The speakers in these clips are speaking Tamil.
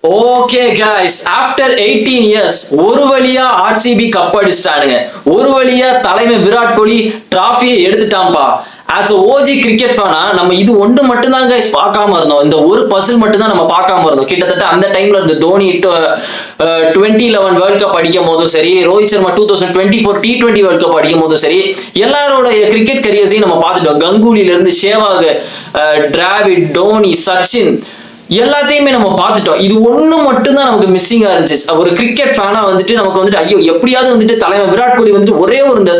ஓகே கைஸ், ஆஃப்டர் 18 இயர்ஸ் ஒரு வழியா ஆர்சிபி கப் அடிச்சிட்டானுங்க. ஒரு வழியா தலைமை Virat Kohli டிராஃபியை எடுத்துட்டான்பா. As OG cricket ஃபேனா நம்ம இது ஒன்று மட்டும் தான் கைஸ் பார்க்காம இருந்தோம். இந்த ஒரு பசில் மட்டும் தான் நம்ம பார்க்காம இருந்தோம். கிட்டத்தட்ட அந்த டைம்ல இருந்த தோனி 2011 வேர்ல்ட் கப் அடிக்கும் போதும் சரி, Rohit Sharma 2024 T20 world cup அடிக்கும் போதும் சரி, எல்லாரோட கிரிக்கெட் கரியர்ஸையும் நம்ம பார்த்துட்டோம். கங்குலில இருந்து ஷேவாக், டிராவிட், டோனி, சச்சின் எல்லாத்தையுமே நம்ம பார்த்துட்டோம். இது ஒண்ணு மட்டும் தான் நமக்கு மிஸ்ஸிங்கா இருந்துச்சு. ஒரு கிரிக்கெட் ஃபேனா வந்துட்டு நமக்கு வந்துட்டு ஐயோ எப்படியாவது வந்துட்டு தலைவர் விராட் கோலி வந்துட்டு ஒரே ஒரு இந்த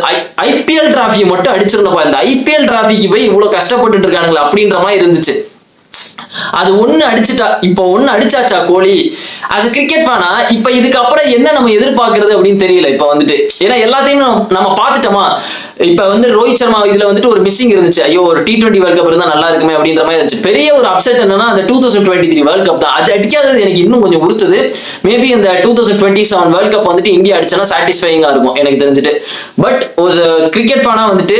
ஐபிஎல் டிராஃபியை மட்டும் அடிச்சிருந்தப்பா. இந்த ஐபிஎல் டிராஃபிக்கு போய் இவ்வளவு கஷ்டப்பட்டு இருக்கானுங்களா அப்படின்ற மாதிரி இருந்துச்சு. அது ஒண்ணு அடிச்சுட்டா, இப்ப ஒண்ணு அடிச்சாச்சா கோலி. அஸ் கிரிக்கெட் ஃபேனா இப்ப இதுக்கப்புறம் என்ன நம்ம எதிர்பார்க்கறது அப்படின்னு தெரியல. இப்ப வந்துட்டு ஏன்னா எல்லாத்தையும் நம்ம பார்த்துட்டோமா. இப்ப வந்து ரோஹித் சர்மா இதுல வந்துட்டு ஒரு மிஸ்ஸிங் இருந்துச்சு. ஐயோ ஒரு T20 வேர்ல்ட் கப் இருந்தா நல்லா இருக்குமே அப்படின்ற மாதிரி இருந்துச்சு. பெரிய ஒரு அப்செட் என்னன்னா அந்த 2023 வேர்ல்ட் கப் தான். அது அடிக்காதது எனக்கு இன்னும் கொஞ்சம் உறுத்துது. மேபி இந்த 2027 வேர்ல்ட் கப் வந்துட்டு இந்தியா அடிச்சனா சாட்டிஸ்ஃபைங்கா இருக்கும் எனக்கு தெரிஞ்சுட்டு. பட் ஒரு கிரிக்கெட் ஃபேனா வந்துட்டு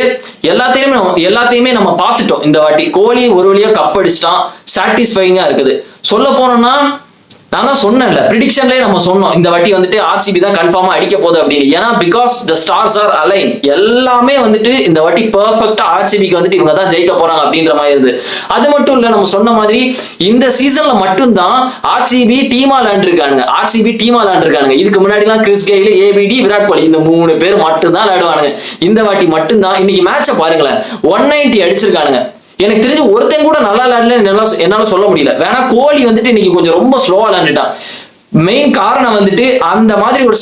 எல்லாத்தையுமே நம்ம பார்த்துட்டோம். இந்த வாட்டி கோலி ஒரு வழியா கப் அடிச்சிட்டான், சாட்டிஸ்ஃபைங்கா இருக்குது. சொல்ல போனோம்னா நான் தான் சொன்னேன்ல, ப்ரிடிக்ஷன்லயே நம்ம சொன்னோம் இந்த வாட்டி வந்துட்டு ஆர்சிபி தான் கன்ஃபார்மா அடிக்க போகுது அப்படின்னு. ஏன்னா because the stars are align, எல்லாமே வந்துட்டு இந்த வாட்டி பெர்ஃபெக்ட்டா ஆர்சிபிக்கு வந்துட்டு இவங்க தான் ஜெயிக்க போறாங்க அப்படின்ற மாதிரி இருந்து. அது மட்டும் இல்ல, நம்ம சொன்ன மாதிரி இந்த சீசன்ல மட்டும்தான் ஆர்சிபி டீமா விளையாண்டுருக்கானுங்க. இதுக்கு முன்னாடி எல்லாம் Chris Gayle, APD, Virat Kohli இந்த 3 பேர் மட்டும் தான் விளையாடுவானுங்க. இந்த வாட்டி மட்டும்தான். இன்னைக்கு மேட்சை பாருங்களேன், 190 அடிச்சிருக்கானுங்க. எனக்கு தெரிஞ்சு ஒருத்தன் கூட நல்லா விளையாடல என்னால சொல்ல முடியல. வேணா கோலி வந்துட்டு இன்னைக்கு கொஞ்சம் ரொம்ப ஸ்லோவா விளையாண்டுட்டான். மெயின் காரணம் வந்துட்டு அந்த மாதிரி ஒரு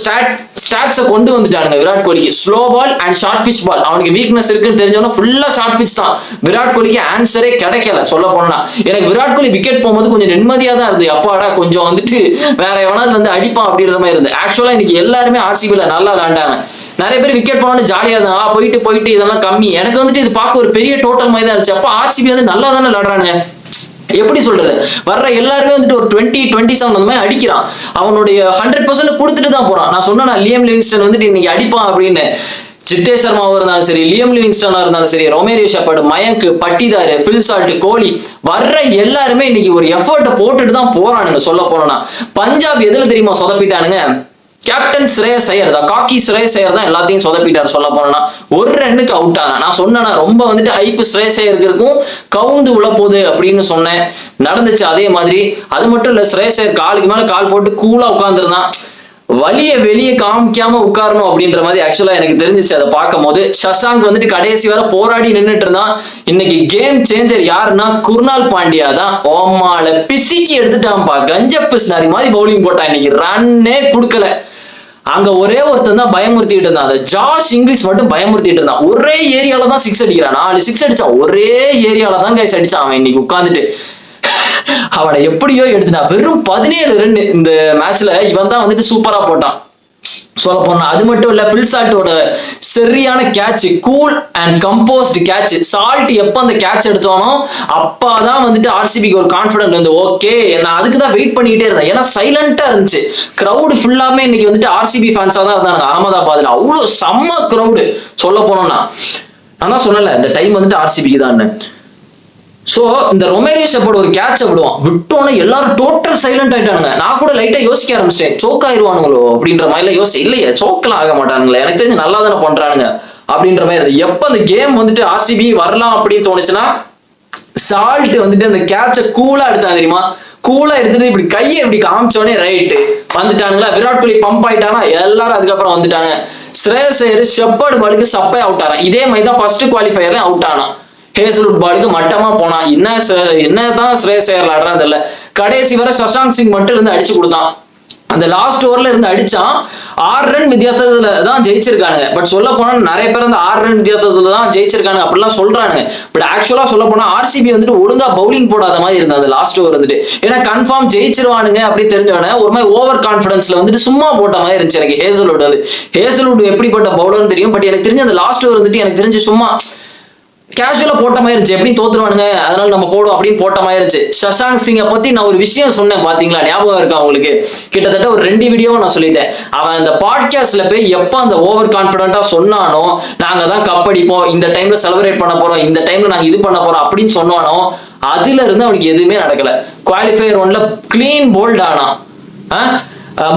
ஸ்டாட்ஸை கொண்டு வந்துட்டானுங்க விராட் கோலிக்கு. Slow ball and short pitch ball அவனுக்கு வீக்னஸ் இருக்குன்னு தெரிஞ்சவன ஃபுல்லா ஷார்ட் பிச் தான். விராட் கோலிக்கு ஆன்சரே கிடைக்கல சொல்ல போனா. எனக்கு விராட் கோலி விக்கெட் போகும்போது கொஞ்சம் நிம்மதியா தான் இருந்து, அப்பாடா கொஞ்சம் வந்துட்டு வேற எவனாவது வந்து அடிப்பான் அப்படின்ற மாதிரி இருந்து. ஆக்சுவலா இன்னைக்கு எல்லாருமே ஆர்சிபில நல்லா விளையாண்டாங்க. நிறைய பேர் விக்கெட் போனோன்னு ஜாலியா தான் போயிட்டு இதெல்லாம் கம்மி. எனக்கு வந்துட்டு இது பார்க்க ஒரு பெரிய டோட்டல் மாதிரி தான் இருந்துச்சு. அப்ப ஆர்சிபி வந்து நல்லா தானே விளையாடுறாங்க. எப்படி சொல்றது, வர்ற எல்லாருமே வந்துட்டு ஒரு 20-27 அந்த மாதிரி அடிக்கிறான். அவனுடைய 100% கொடுத்துட்டு தான் போறான். நான் சொன்னா லியம் லிவிங்ஸ்டன் வந்துட்டு இன்னைக்கு அடிப்பான் அப்படின்னு. ஜித்தேஷ் சர்மாவா இருந்தாலும் சரி, லியம் லிவிங்ஸ்டனா இருந்தாலும் சரி, Romario Shepherd, Mayank, Patidar, Phil Salt, Kohli வர்ற எல்லாருமே இன்னைக்கு ஒரு எஃபர்ட்டை போட்டுட்டு தான் போறானுங்க. சொல்ல போனா பஞ்சாப் எதுல தெரியுமா சொதப்பிட்டானுங்க, கேப்டன் ஸ்ரேயஸ் ஐயர் தான், காக்கி ஸ்ரேயஸ் ஐயர் தான் எல்லாத்தையும் சொதப்பிட்டாரு. சொல்ல போனா ஒரு ரன்னுக்கு அவுட் ஆனா. நான் சொன்னேன்னா ரொம்ப வந்துட்டு ஹைப் ஸ்ரேயஸ் ஐயருக்கு இருக்கும், கவுந்து உள்ள போகுது அப்படின்னு சொன்னேன். நடந்துச்சு அதே மாதிரி. அது மட்டும் இல்ல, ஸ்ரேயஸ் ஐயர் காலுக்கு மேல கால் போட்டு கூலா உட்கார்ந்துருந்தான். வலிய வெளியே காமிக்காம உட்காரணும் அப்படின்ற மாதிரி ஆக்சுவலா எனக்கு தெரிஞ்சிச்சு. அதை பார்க்கும் போது சஷாங்க் வந்துட்டு கடைசி வரை போராடி நின்றுட்டு இருந்தான். இன்னைக்கு கேம் சேஞ்சர் யாருன்னா குர்னால் பாண்டியா தான். ஓமால பிசிக்கி எடுத்துட்டான்பா. கஞ்ச பிஸ்னாரி மாதிரி பவுலிங் போட்டான். இன்னைக்கு ரன்னே கொடுக்கல. அங்க ஒரே ஒருத்தன் தான் பயமுறுத்திட்டு இருந்தான். அந்த ஜாஷ் இங்கிலீஷ் மட்டும் பயமுறுத்திட்டு இருந்தான். ஒரே ஏரியால தான் 6 அடிக்கிறான். 4 6 அடிச்சான். ஒரே ஏரியால தான் கைஸ் அடிச்சான் அவன் இன்னைக்கு உட்காந்துட்டு. அவனை எப்படியோ எடுத்துட்டான். வெறும் 17 ரன் இந்த மேட்ச்ல இவன் தான் வந்துட்டு சூப்பரா போட்டான் சொல்ல போனா. அது மட்டும் இல்ல, ஃபில் சால்ட்டோட சரியான catch, cool and compost catch. Salt எப்ப அந்த கேட்ச் எடுத்தானோ அப்பதான் வந்துட்டு ஆர்சிபிக்கு ஒரு கான்பிடன்ட் வந்து ஓகே, நான் அதுக்கு தான் வெயிட் பண்ணிட்டே இருந்தேன். ஏன்னா சைலண்டா இருந்துச்சு. கிரௌடு ஃபுல்லாமே இன்னைக்கு வந்துட்டு ஆர்சிபி ஃபேன்ஸா தான் இருந்தாங்க அகமதாபாத்ல. அவ்வளவு செம்ம கிரௌடு சொல்ல போனோம்னா. நான் தான் சொன்னல இந்த டைம் வந்துட்டு ஆர்சிபிக்கு தான். சோ இந்த ரொமேரியோ ஷெப்பர்ட் ஒரு கேட்ச விட்டோன்னு எல்லாரும் டோட்டல் சைலண்ட் ஆயிட்டானுங்க. நான் கூட லைட்டா யோசிக்க ஆரம்பிச்சிட்டேன், சோக் ஆயிருவானுங்களோ அப்படின்ற மாதிரி யோசி. இல்லையே, சோக்கெல்லாம் ஆக மாட்டானுங்களே, எனக்கு தெரிஞ்சு நல்லா தானே பண்றானுங்க அப்படின்ற மாதிரி. எப்ப அந்த கேம் வந்துட்டு ஆர்சிபி வரலாம் அப்படின்னு தோணுச்சுன்னா, சால்ட் வந்துட்டு அந்த கேட்ச கூலா எடுத்தாங்க தெரியுமா. கூலா எடுத்துட்டு இப்படி கையை இப்படி காமிச்சோடனே ரைட்டு வந்துட்டானுங்களா. விராட் கோலி பம்ப் ஆயிட்டானா எல்லாரும் அதுக்கப்புறம் வந்துட்டாங்க. ஸ்ரேயஸ் ஐயர் ஷெப்பர்ட் பாலுக்கு சப்பை அவுட் ஆறான். இதே மாதிரி தான் ஃபர்ஸ்ட் குவாலிஃபயர்ல அவுட் ஆனான். ஹேசல்வுட் பாலுக்கு மட்டமா போனான். என்னதான் ஸ்ரேயஸ் ஐயர் விளையாடுறான்னு தெரியல. கடைசி வரை சஷாங்க் சிங் மட்டும் இருந்து அடிச்சு கொடுத்தான். அந்த லாஸ்ட் ஓவர்ல இருந்து அடிச்சான். 6 ரன் வித்தியாசத்துல தான் ஜெயிச்சிருக்கானுங்க. பட் சொல்ல போனா நிறைய பேர் அந்த 6 ரன் வித்தியாசத்துல தான் ஜெயிச்சிருக்காங்க அப்படிலாம் சொல்றானுங்க. பட் ஆக்சுவலா சொல்ல போனா ஆர்சிபி வந்துட்டு ஒழுங்கா பவுலிங் போடாத மாதிரி இருந்தது அந்த லாஸ்ட் ஓவர் வந்துட்டு. ஏன்னா கன்ஃபார்ம் ஜெயிச்சிருவானுங்க அப்படின்னு தெரிஞ்சவன ஒரு மாதிரி ஓவர் கான்பிடன்ஸ்ல வந்துட்டு சும்மா போட்ட மாதிரி இருந்துச்சு எனக்கு. ஹேசல்வுட் எப்படிப்பட்ட பவுலர்னு தெரியும். பட் எனக்கு தெரிஞ்ச அந்த லாஸ்ட் ஓவர் வந்துட்டு எனக்கு தெரிஞ்சு சும்மா கேஷுவலா போட்ட மாதிரி இருந்துச்சு. எப்படி தோத்துருவானுங்க அதனால நம்ம போடும் அப்படின்னு போட்ட மாதிரி இருந்துச்சு. சஷாங்க் சிங்கை பத்தி நான் ஒரு விஷயம் சொன்னேன் பாத்தீங்களா, ஞாபகம் இருக்கா உங்களுக்கு? கிட்டத்தட்ட ஒரு 2 வீடியோவும் நான் சொல்லிட்டேன். அவன் அந்த பாட்காஸ்ட்ல போய் எப்ப அந்த ஓவர் கான்பிடண்டா சொன்னானோ, நாங்க தான் கப் அடிப்போம், இந்த டைம்ல செலிப்ரேட் பண்ண போறோம், இந்த டைம்ல நாங்க இது பண்ண போறோம் அப்படின்னு சொன்னானோ, அதுல இருந்து அவனுக்கு எதுவுமே நடக்கல. குவாலிஃபயர் 1ல கிளீன் போல்ட் ஆனா.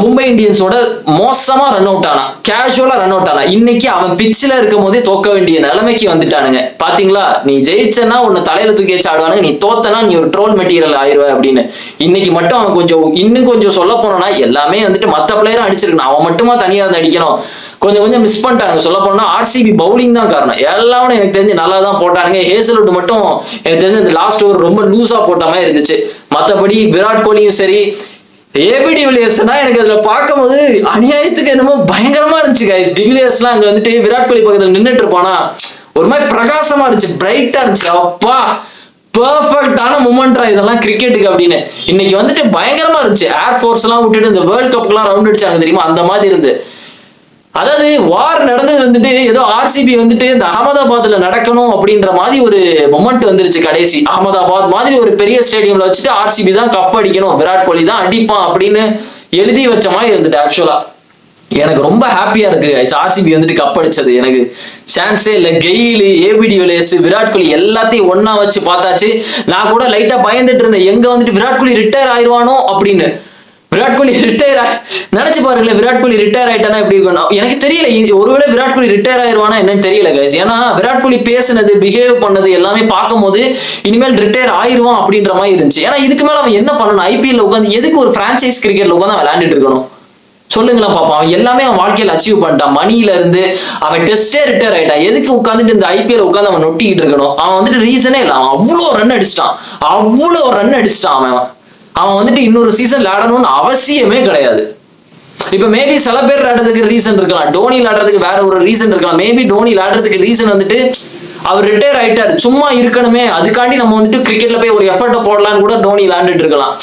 மும்பை இந்தியன்ஸோட மோசமா ரன் அவுட் ஆனா, கேஷுவலா ரன் அவுட் ஆனா. இன்னைக்கு அவன் பிச்சில் இருக்கும் போதே தோக்க வேண்டிய நிலைமைக்கு வந்துட்டானுங்க. பாத்தீங்களா, நீ ஜெயிச்சனா உன்னை தலையில தூக்கி வச்சு ஆடுவானுங்க, நீ தோத்தனா நீ ஒரு ட்ரோல் மெட்டீரியல் ஆயிடுவ அப்படின்னு. இன்னைக்கு மட்டும் அவன் இன்னும் கொஞ்சம் சொல்ல போனோம்னா எல்லாமே வந்துட்டு மத்த பிளேயரும் அடிச்சிருக்கணும், அவன் மட்டுமா தனியா வந்து அடிக்கணும். கொஞ்சம் மிஸ் பண்ணிட்டாங்க. சொல்ல போனா ஆர்சிபி பவுலிங் தான் காரணம். எல்லாமே எனக்கு தெரிஞ்சு நல்லா தான் போட்டானுங்க. ஹேசல்வுட் மட்டும் எனக்கு தெரிஞ்சு இந்த லாஸ்ட் ஓவர் ரொம்ப லூஸா போட்ட மாதிரி இருந்துச்சு. மற்றபடி விராட் கோலியும் சரி, ஏபி டிவிலியர்ஸ்னா எனக்கு அதுல பார்க்கும்போது அநியாயத்துக்கு என்னமோ பயங்கரமா இருந்துச்சு கைஸ். டிவிலியர்ஸ்லாம் அங்க வந்துட்டு விராட் கோலி பக்கத்துல நின்றுட்டு இருப்பானா, ஒரு மாதிரி பிரகாசமா இருந்துச்சு, பிரைட்டா இருந்துச்சு. அப்பா பெர்ஃபெக்டான மூமெண்ட்ரா இதெல்லாம் கிரிக்கெட்டுக்கு அப்படின்னு. இன்னைக்கு வந்துட்டு பயங்கரமா இருந்துச்சு. ஏர்ஃபோர்ஸ் எல்லாம் விட்டுட்டு இந்த வேர்ல்ட் கப்லாம் ரவுண்ட் அடிச்சாங்க தெரியுமா, அந்த மாதிரி இருந்து. அதாவது வார் நடந்தது வந்துட்டு ஏதோ ஆர்சிபி வந்துட்டு இந்த அகமதாபாத்ல நடக்கணும் அப்படின்ற மாதிரி ஒரு மொமெண்ட் வந்துருச்சு. கடைசி அகமதாபாத் மாதிரி ஒரு பெரிய ஸ்டேடியம்ல வச்சுட்டு ஆர்சிபி தான் கப் அடிக்கணும், விராட் கோலி தான் அடிப்பான் அப்படின்னு எழுதி வச்ச மாதிரி இருந்துட்டு. ஆக்சுவலா எனக்கு ரொம்ப ஹாப்பியா இருக்கு ஆர்சிபி வந்துட்டு கப் அடிச்சது. எனக்கு சான்ஸே இல்லை. கெயில், ஏபி டிவிலியர்ஸ், விராட் கோலி எல்லாத்தையும் ஒன்னா வச்சு பார்த்தாச்சு. நான் கூட லைட்டா பயந்துட்டு இருந்தேன், எங்க வந்துட்டு விராட் கோலி ரிட்டையர் ஆயிடுவானோ அப்படின்னு. விராட் கோலி ரிட்டையர் நினைச்சு பாருங்களேன், விராட் கோலி ரிட்டையர் ஆயிட்டானா எப்படி இருக்கணும் எனக்கு தெரியல. ஒருவேளை விராட் கோலி ரிட்டையர் ஆயிடுவானா என்னன்னு தெரியல கைஸ். ஏன்னா விராட் கோலி பேசுனது, பிஹேவ் பண்ணது எல்லாமே பார்க்கும்போது இனிமேல் ரிட்டையர் ஆயிடுவான் அப்படின்ற மாதிரி இருந்துச்சு. ஏன்னா இதுக்கு மேல அவன் என்ன பண்ணணும், ஐபிஎல்ல உட்காந்து எதுக்கு ஒரு பிரான்சைஸ் கிரிக்கெட்ல உட்காந்து விளையாண்டுட்டு இருக்கணும் சொல்லுங்களேன் பாப்பா. அவன் எல்லாமே அவன் வாழ்க்கையில அச்சீவ் பண்ணிட்டான். மணில இருந்து அவன் டெஸ்டே ரிட்டையர் ஆயிட்டான். எதுக்கு உட்காந்துட்டு இந்த ஐபிஎல் உட்காந்து அவன் நொட்டிக்கிட்டு இருக்கணும். அவன் வந்துட்டு ரீசனே இல்லை, அவன் அவ்வளோ ரன் அடிச்சிட்டான். அவன் வந்துட்டு இன்னொரு சீசன் விளையாடணும்னு அவசியமே கிடையாது. இப்ப மேபி சில பேர் விளையாடுறதுக்கு ரீசன் இருக்கலாம், டோனி விளையாடுறதுக்கு வேற ஒரு ரீசன் இருக்கலாம். மேபி டோனி விளையாடுறதுக்கு ரீசன் வந்துட்டு அவர் ரிட்டையர் ஆயிட்டாரு, சும்மா இருக்கணுமே, அதுக்காண்டி நம்ம வந்துட்டு கிரிக்கெட்ல போய் ஒரு எஃபர்ட்டை போடலான்னு கூட டோனி விளையாண்டுட்டு இருக்கலாம்.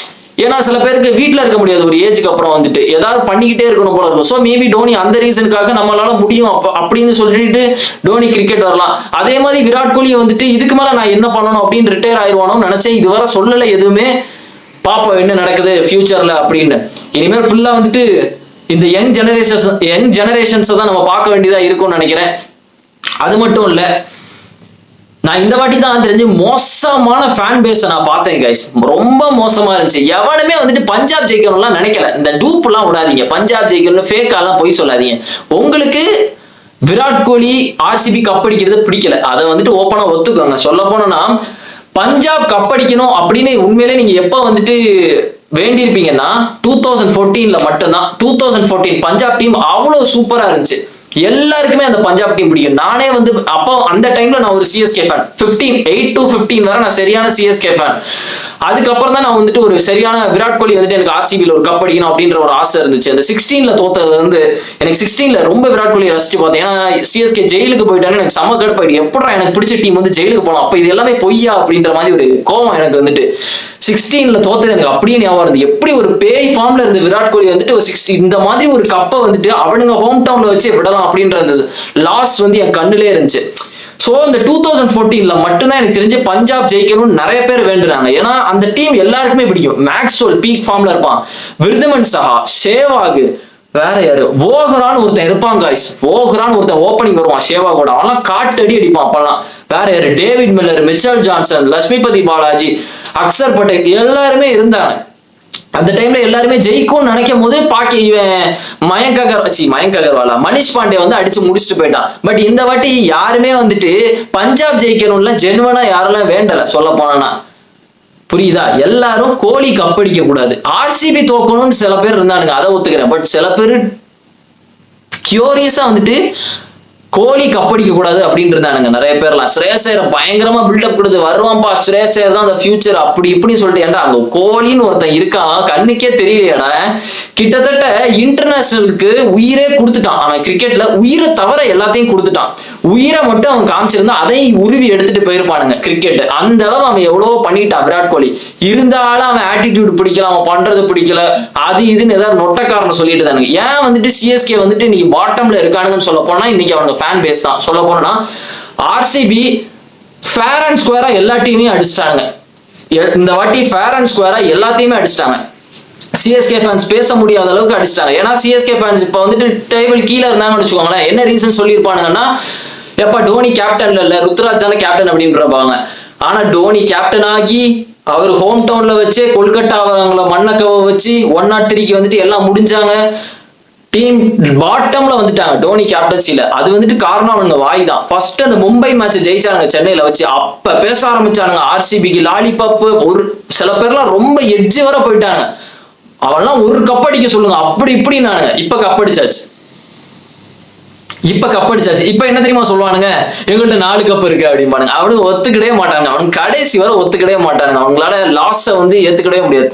ஏன்னா சில பேருக்கு வீட்டுல இருக்க முடியாது, ஒரு ஏஜுக்கு அப்புறம் வந்துட்டு ஏதாவது பண்ணிக்கிட்டே இருக்கணும் போல இருக்கும். ஸோ மேபி டோனி அந்த ரீசனுக்காக நம்மளால முடியும் அப்படின்னு சொல்லிட்டு டோனி கிரிக்கெட் வரலாம். அதே மாதிரி விராட் கோலி வந்துட்டு இதுக்கு மேல நான் என்ன பண்ணணும் அப்படின்னு ரிட்டையர் ஆயிடுவானோன்னு நினைச்சேன். இதுவரை சொல்லலை எதுவுமே. பாப்போம் என்ன நடக்குது ஃபியூச்சர்ல அப்படின்னு. இனிமேல் ஃபுல்லா வந்துட்டு இந்த யங் ஜெனரேஷன்ஸை தான் நம்ம பார்க்க வேண்டியதா இருக்கும்னு நினைக்கிறேன். அது மட்டும் இல்ல, நான் இந்த வாட்டி தான் தெரிஞ்சு மோசமான ஃபேன் பேஸை நான் பார்த்தேன் கைஸ். ரொம்ப மோசமா இருந்துச்சு. எவனுமே வந்துட்டு பஞ்சாப் ஜெயிக்கணும்லாம் நினைக்கல. இந்த டூப் எல்லாம் விடாதீங்க, பஞ்சாப் ஜெயிக்கணும் ஃபேக்காலாம் போய் சொல்லாதீங்க. உங்களுக்கு விராட் கோலி ஆர்சிபி கப் அடிக்கிறது பிடிக்கல, அதை வந்துட்டு ஓப்பனா ஒத்துக்கோங்க. சொல்ல போனோம்னா பஞ்சாப் கப் அடிக்கணும் அப்படின்னு உண்மையிலே நீங்க எப்ப வந்துட்டு வேண்டியிருப்பீங்கன்னா 2014 மட்டும்தான். 2014 பஞ்சாப் டீம் அவ்வளவு சூப்பரா இருந்துச்சு. எல்லாருக்குமே அந்த பஞ்சாப் டீம் பிடிக்கும். நானே வந்து அப்போ அந்த டைம்ல நான் ஒரு சிஎஸ்கே ஃபேன். 8 to 15 வரை நான் சரியான சிஎஸ்கே ஃபேன். அதுக்கப்புறம் தான் நான் வந்துட்டு ஒரு சரியான விராட் கோலி வந்துட்டு எனக்கு ஆர்சிபியில் ஒரு கப் அடிக்கணும் அப்படின்ற ஒரு ஆசை இருந்துச்சு. அந்த 16ல தோத்ததுல இருந்து எனக்கு 16ல ரொம்ப விராட் கோலியை ரசிச்சு பார்த்தேன். ஏன்னா சிஎஸ்கே ஜெயிலுக்கு போயிட்டான்னு எனக்கு செம கடுப்பாயிடு. எப்படா எனக்கு பிடிச்ச டீம் வந்து ஜெயிலுக்கு போகலாம், அப்ப இது எல்லாமே பொய்யா அப்படின்ற மாதிரி ஒரு கோவம் எனக்கு வந்துட்டு. 16ல தோத்தது எனக்கு அப்படியே ஞாபகம் இருந்து. எப்படி ஒரு பேய் ஃபார்ம்ல இருந்து விராட் கோலி வந்துட்டு ஒரு 16 இந்த மாதிரி ஒரு கப்பை வந்துட்டு அவனுங்க ஹோம் டவுன்ல வச்சு விடலாம் அப்படின்றது லாஸ் வந்து என் கண்ணுலே இருந்துச்சு. சோ இந்த 2014ல மட்டும்தான் எனக்கு தெரிஞ்சு பஞ்சாப் ஜெயிக்கணும்னு நிறைய பேர் வேண்டுறாங்க. ஏன்னா அந்த டீம் எல்லாருக்குமே பிடிக்கும். மேக்ஸ்வெல் பீக் ஃபார்ம்ல இருப்பான், விருதுமன் சஹா, ஷேவாக், வேற யாரு வோஹரான்னு ஒருத்தன் இருப்பான் காய்ஸ். வோஹரான்னு ஒருத்தன் ஓப்பனிங் வருவான் ஷேவாகோட, அவெல்லாம் காட்டடி அடிப்பான் அப்பெல்லாம். வேற யாரு David Miller, Mitchell Johnson, Lakshmipathi Balaji, Axar Patel எல்லாருமே இருந்தாங்க. அந்த டைம்ல எல்லாருமே ஜெயிக்கும்னு நினைக்கும் போது மயங்க் அகர்வாலா, மனிஷ் பாண்டே வந்து அடிச்சு முடிச்சுட்டு போயிட்டான். பட் இந்த வாட்டி யாருமே வந்துட்டு பஞ்சாப் ஜெயிக்கணும்ல ஜென்வனா யாரெல்லாம் வேண்டல. சொல்ல போனா புரியுதா, எல்லாரும் கோலி கப்படிக்க கூடாது, ஆர்சிபி தோக்கணும்னு சில பேர் இருந்தானுங்க, அதை ஒத்துக்கிறேன். பட் சில பேர் கியூரியஸா வந்துட்டு கோலி கப்படிக்க கூடாது அப்படின்னு இருந்தானுங்க நிறைய பேர்லாம். ஸ்ரேயஸ் ஐயரை பயங்கரமா பில்டப் கொடுத்து வருவான்பா, ஸ்ரேயஸ் ஐயர் தான் அந்த ஃபியூச்சர் அப்படி இப்படின்னு சொல்லிட்டு. ஏன்டா அங்க கோலின்னு ஒருத்தன் இருக்கான், கண்ணுக்கே தெரியலையாடா. கிட்டத்தட்ட இன்டர்நேஷனலுக்கு உயிரே கொடுத்துட்டான். அவன் கிரிக்கெட்ல உயிரை தவிர எல்லாத்தையும் கொடுத்துட்டான். உயிரை மட்டும் அவன் காமிச்சிருந்தா அதை உருவி எடுத்துட்டு போயிருப்பானுங்க கிரிக்கெட். அந்த அளவு அவன் எவ்வளவோ பண்ணிட்டான் விராட் கோலி. இருந்தாலும் அவன் ஆட்டிடியூட் பிடிக்கல, அவன் பண்றது பிடிக்கல, அது இதுன்னு ஏதாவது நொட்ட காரணம் சொல்லிட்டு தானுங்க. ஏன் வந்துட்டு சிஎஸ்கே வந்துட்டு இன்னைக்கு பாட்டம்ல இருக்கானுங்கன்னு சொல்ல போனா இன்னைக்கு அவனுக்கு ஃபேன் பேஸ் தான். சொல்ல போனா ஆர்சிபி ஃபேர் அண்ட் ஸ்கொயரா எல்லா டீமையும் அடிச்சிட்டாங்க. இந்த வாட்டி ஃபேர் அண்ட் ஸ்கொயரா எல்லாத்தையுமே அடிச்சிட்டாங்க. சிஎஸ்கே ஃபேன்ஸ் பேச முடியாத அளவுக்கு அடிச்சிட்டாங்க. ஏன்னா சிஎஸ்கே ஃபேன்ஸ் இப்ப வந்துட்டு டேபிள் கீழே இருந்தாங்கன்னு வச்சுக்கோங்களேன். என்ன ரீசன் சொல்லியிருப்பானுங்கன்னா, எப்ப டோனி கேப்டன்ல இல்ல ருத்ராஜ் தானே கேப்டன் அப்படின்றப்பாங்க. ஆனா டோனி கேப்டன் ஆகி அவர் ஹோம் டவுன்ல வச்சு கொல்கட்டா அவங்கள மண்ணக்கவ வச்சு 103க்கு வந்துட்டு எல்லாம் முடிஞ்சாங்க. டீம் பாட்டம்ல வந்துட்டாங்க டோனி கேப்டன்சில. அது வந்துட்டு காரணம் அவனுங்க வாய் தான். ஃபர்ஸ்ட் அந்த மும்பை மேட்ச் ஜெயிச்சானுங்க சென்னையில வச்சு, அப்ப பேச ஆரம்பிச்சானுங்க ஆர்சிபிக்கு லாலிபாப். ஒரு சில பேர்லாம் ரொம்ப எட்ஜ் வர போயிட்டாங்க. அவெல்லாம் ஒரு கப் அடிக்க சொல்லுங்க அப்படி இப்படி நானுங்க. இப்ப கப்படிச்சாச்சு. இப்ப என்ன தெரியுமா சொல்லுவானுங்க, எங்கள்கிட்ட 4 கப் இருக்கு அப்படிம்பானுங்க. அவனுக்கு ஒத்துக்கிடவே மாட்டாங்க. அவனுக்கு கடைசி வரை ஒத்துக்கிடவே மாட்டாங்க. அவங்களால லாஸ வந்து ஏத்துக்கிடவே முடியாது.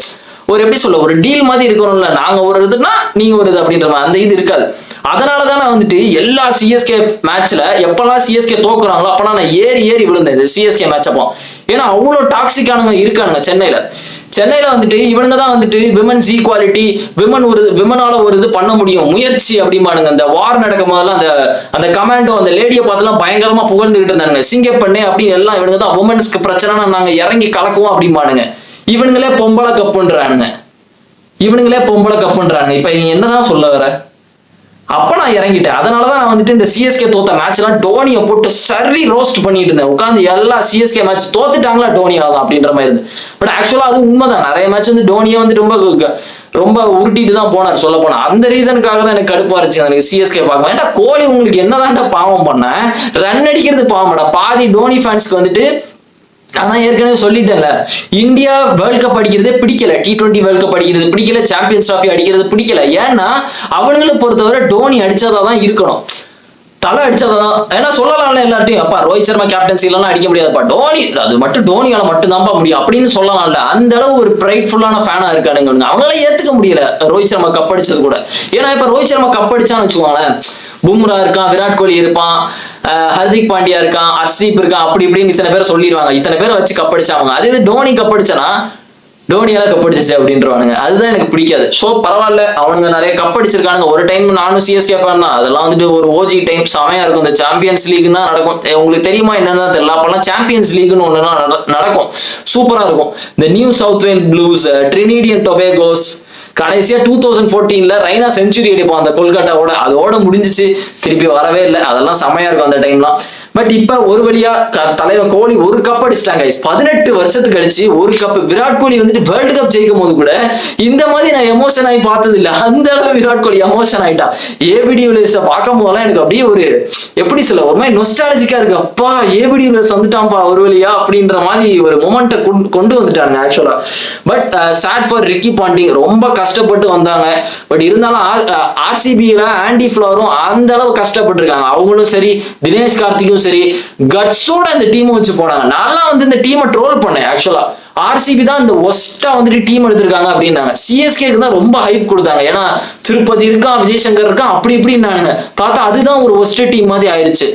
ஒரு எப்படி சொல்ல, ஒரு டீல் மாதிரி இருக்கணும்ல, நாங்க ஒரு இதுனா நீங்க ஒரு இது அப்படின்ற மாதிரி அந்த இது இருக்காது. அதனாலதான் நான் வந்துட்டு எல்லா சிஎஸ்கே மேட்ச்ல எப்பெல்லாம் சிஎஸ்கே தோக்குறாங்களோ அப்பெல்லாம் நான் ஏறி விழுந்தேன் இந்த சிஎஸ்கே மேட்ச் அப்போ. ஏன்னா அவ்வளவு டாக்ஸிக்கானவங்க இருக்கானுங்க சென்னையில வந்துட்டு இவனுங்க தான் வந்துட்டு விமன்ஸ் ஈக்குவாலிட்டி, விமனால ஒரு இது பண்ண முடியும் முயற்சி அப்படிம்பானுங்க. அந்த வார் நடக்கும் போதெல்லாம் அந்த கமாண்டோ அந்த லேடியை பார்த்துலாம் பயங்கரமா புகழ்ந்துகிட்டு இருந்தானுங்க. சிங்கப்பண்ணே அப்படின்னு எல்லாம் இவனுங்க தான் உமன்ஸ்க்கு பிரச்சனை நாங்க இறங்கி கலக்குவோம் அப்படிம்பானுங்க. இவனுங்களே பொம்பளை கப்புன்றானுங்க. இப்ப நீ என்னதான் சொல்ல வர? அப்ப நான் இறங்கிட்டேன். அதனாலதான் நான் வந்துட்டு இந்த சிஎஸ்கே தோத்த மேட்ச் எல்லாம் டோனியை போட்டு சரி ரோஸ்ட் பண்ணிட்டு இருந்தேன் உட்காந்து. எல்லா சிஎஸ்கே மேட்ச் தோத்துட்டாங்களா டோனியால தான் அப்படின்ற மாதிரி இருந்து. பட் ஆக்சுவலா அது உண்மைதான். நிறைய மேட்ச் வந்து டோனியை வந்து ரொம்ப உருட்டிட்டு தான் போனார் சொல்ல போனா. அந்த ரீசனுக்காக தான் எனக்கு கடுப்பா இருந்துச்சு எனக்கு சிஎஸ்கே பார்க்க. ஏன்டா கோலி உங்களுக்கு என்னதான்டா பாவம் பண்ண? ரன் அடிக்கிறது பாவம்டா. பாதி டோனி ஃபேன்ஸ்க்கு வந்துட்டு ஆனா ஏற்கனவே சொல்லிட்டேன்ல, இந்தியா வேர்ல்ட் கப் அடிக்கிறதே பிடிக்கல, T20 வேர்ல்ட் கப் அடிக்கிறது பிடிக்கல, சாம்பியன்ஸ் டிராஃபி அடிக்கிறது பிடிக்கல. ஏன்னா அவங்களை பொறுத்தவரை டோனி அடிச்சாதான் இருக்கணும், தலை அடிச்சாதான். ஏன்னா சொல்லலாம்ல எல்லார்ட்டையும், அப்பா ரோஹித் சர்மா கேப்டன்சி எல்லாம் அடிக்க முடியாதுப்பா, டோனி அது மட்டும் டோனியால மட்டும்தான்ப்பா முடியும் அப்படின்னு சொல்லலாம்ல. அந்த அளவு ஒரு பிரைட்ஃபுல்லான ஃபேனா இருக்கானுங்க. அவங்களால ஏத்துக்க முடியல ரோஹித் சர்மா கப் அடிச்சது கூட. ஏன்னா இப்ப ரோஹித் சர்மா கப் அடிச்சான்னு வச்சுக்கோங்களேன், பும்ரா இருக்கான், விராட் கோலி இருப்பான், ஹர்திக் பாண்டியா இருக்கான், ஹர்ஷீப் இருக்கான், அப்படி இப்படின்னு இத்தனை பேர் சொல்லிடுவாங்க. இத்தனை பேரை வச்சு கப்படிச்சாங்க. அதே இது டோனி கப்படிச்சானா டோனியால கப்படிச்சிச்சு அப்படின்றவானுங்க. அதுதான் எனக்கு பிடிக்காது. ஸோ பரவாயில்ல, அவனுங்க நிறைய கப்படிச்சிருக்கானுங்க. ஒரு டைம் நானும் சிஎஸ்கே ஃபேன் தான். அதெல்லாம் வந்துட்டு ஒரு ஓஜி டைம் செமையா இருக்கும். இந்த சாம்பியன்ஸ் லீக்னா நடக்கும். உங்களுக்கு தெரியுமா என்னன்னு தெரியல, அப்பெல்லாம் சாம்பியன்ஸ் லீக்னு ஒண்ணுனா நடக்கும், சூப்பரா இருக்கும். இந்த நியூ சவுத் வேல் ப்ளூஸ், ட்ரினிடியன் டொபேகோஸ், கடைசியா 2014 ரைனா செஞ்சுரி அடிப்பான் அந்த கொல்கட்டாவோட. அதோட முடிஞ்சிச்சு, திருப்பி வரவே இல்லை. அதெல்லாம் செமையா இருக்கும் அந்த டைம்லாம். பட் இப்ப ஒரு வழியா தலைவர் கோலி ஒரு கப் அடிச்சிட்டாங்க. 18 வருஷத்துக்கு கழிச்சு ஒரு கப். விராட் கோலி வந்துட்டு வேர்ல்டு கப் ஜெயிக்கும் போது கூட இந்த மாதிரி நான் எமோஷன் ஆகி பார்த்தது இல்லை. அந்த அளவு விராட் கோலி எமோஷன் ஆயிட்டா. ஏபிடி வில்லியர்ஸை பார்க்கும் போதெல்லாம் எனக்கு அப்படியே ஒரு எப்படி சொல்ல, ஒரு மாதிரி நொஸ்டாலஜிக்கா இருக்கு. அப்பா ஏபிடி வில்லியர்ஸ் வந்துட்டான்ப்பா ஒரு வழியா அப்படின்ற மாதிரி ஒரு மொமெண்ட்டை கொண்டு வந்துட்டாங்க ஆக்சுவலா. But sad for Ricky Ponting, ரொம்ப கஷ்டப்பட்டு வந்தாங்க. பட் இருந்தாலும் ஆர்சிபியில ஆண்டி ஃபிளவரும் அந்த அளவு கஷ்டப்பட்டு இருக்காங்க. அவங்களும் சரி, தினேஷ் கார்த்திக்கும் சரி, கட்ஸோட இந்த டீம் வச்சு போனாங்க. நான்லாம் வந்து இந்த டீமை ட்ரோல் பண்ணேன் ஆக்சுவலா. ஆர்சிபி தான் இந்த ஒஸ்டா வந்துட்டு டீம் எடுத்திருக்காங்க அப்படின்னாங்க. சிஎஸ்கேக்கு தான் ரொம்ப ஹைப் கொடுத்தாங்க. ஏன்னா திருப்பதி இருக்கான், விஜய் சங்கர் இருக்கான், அப்படி இப்படின்னானுங்க. பார்த்தா அதுதான் ஒரு ஒஸ்ட் டீம் மாதிரி ஆயிடுச்சு.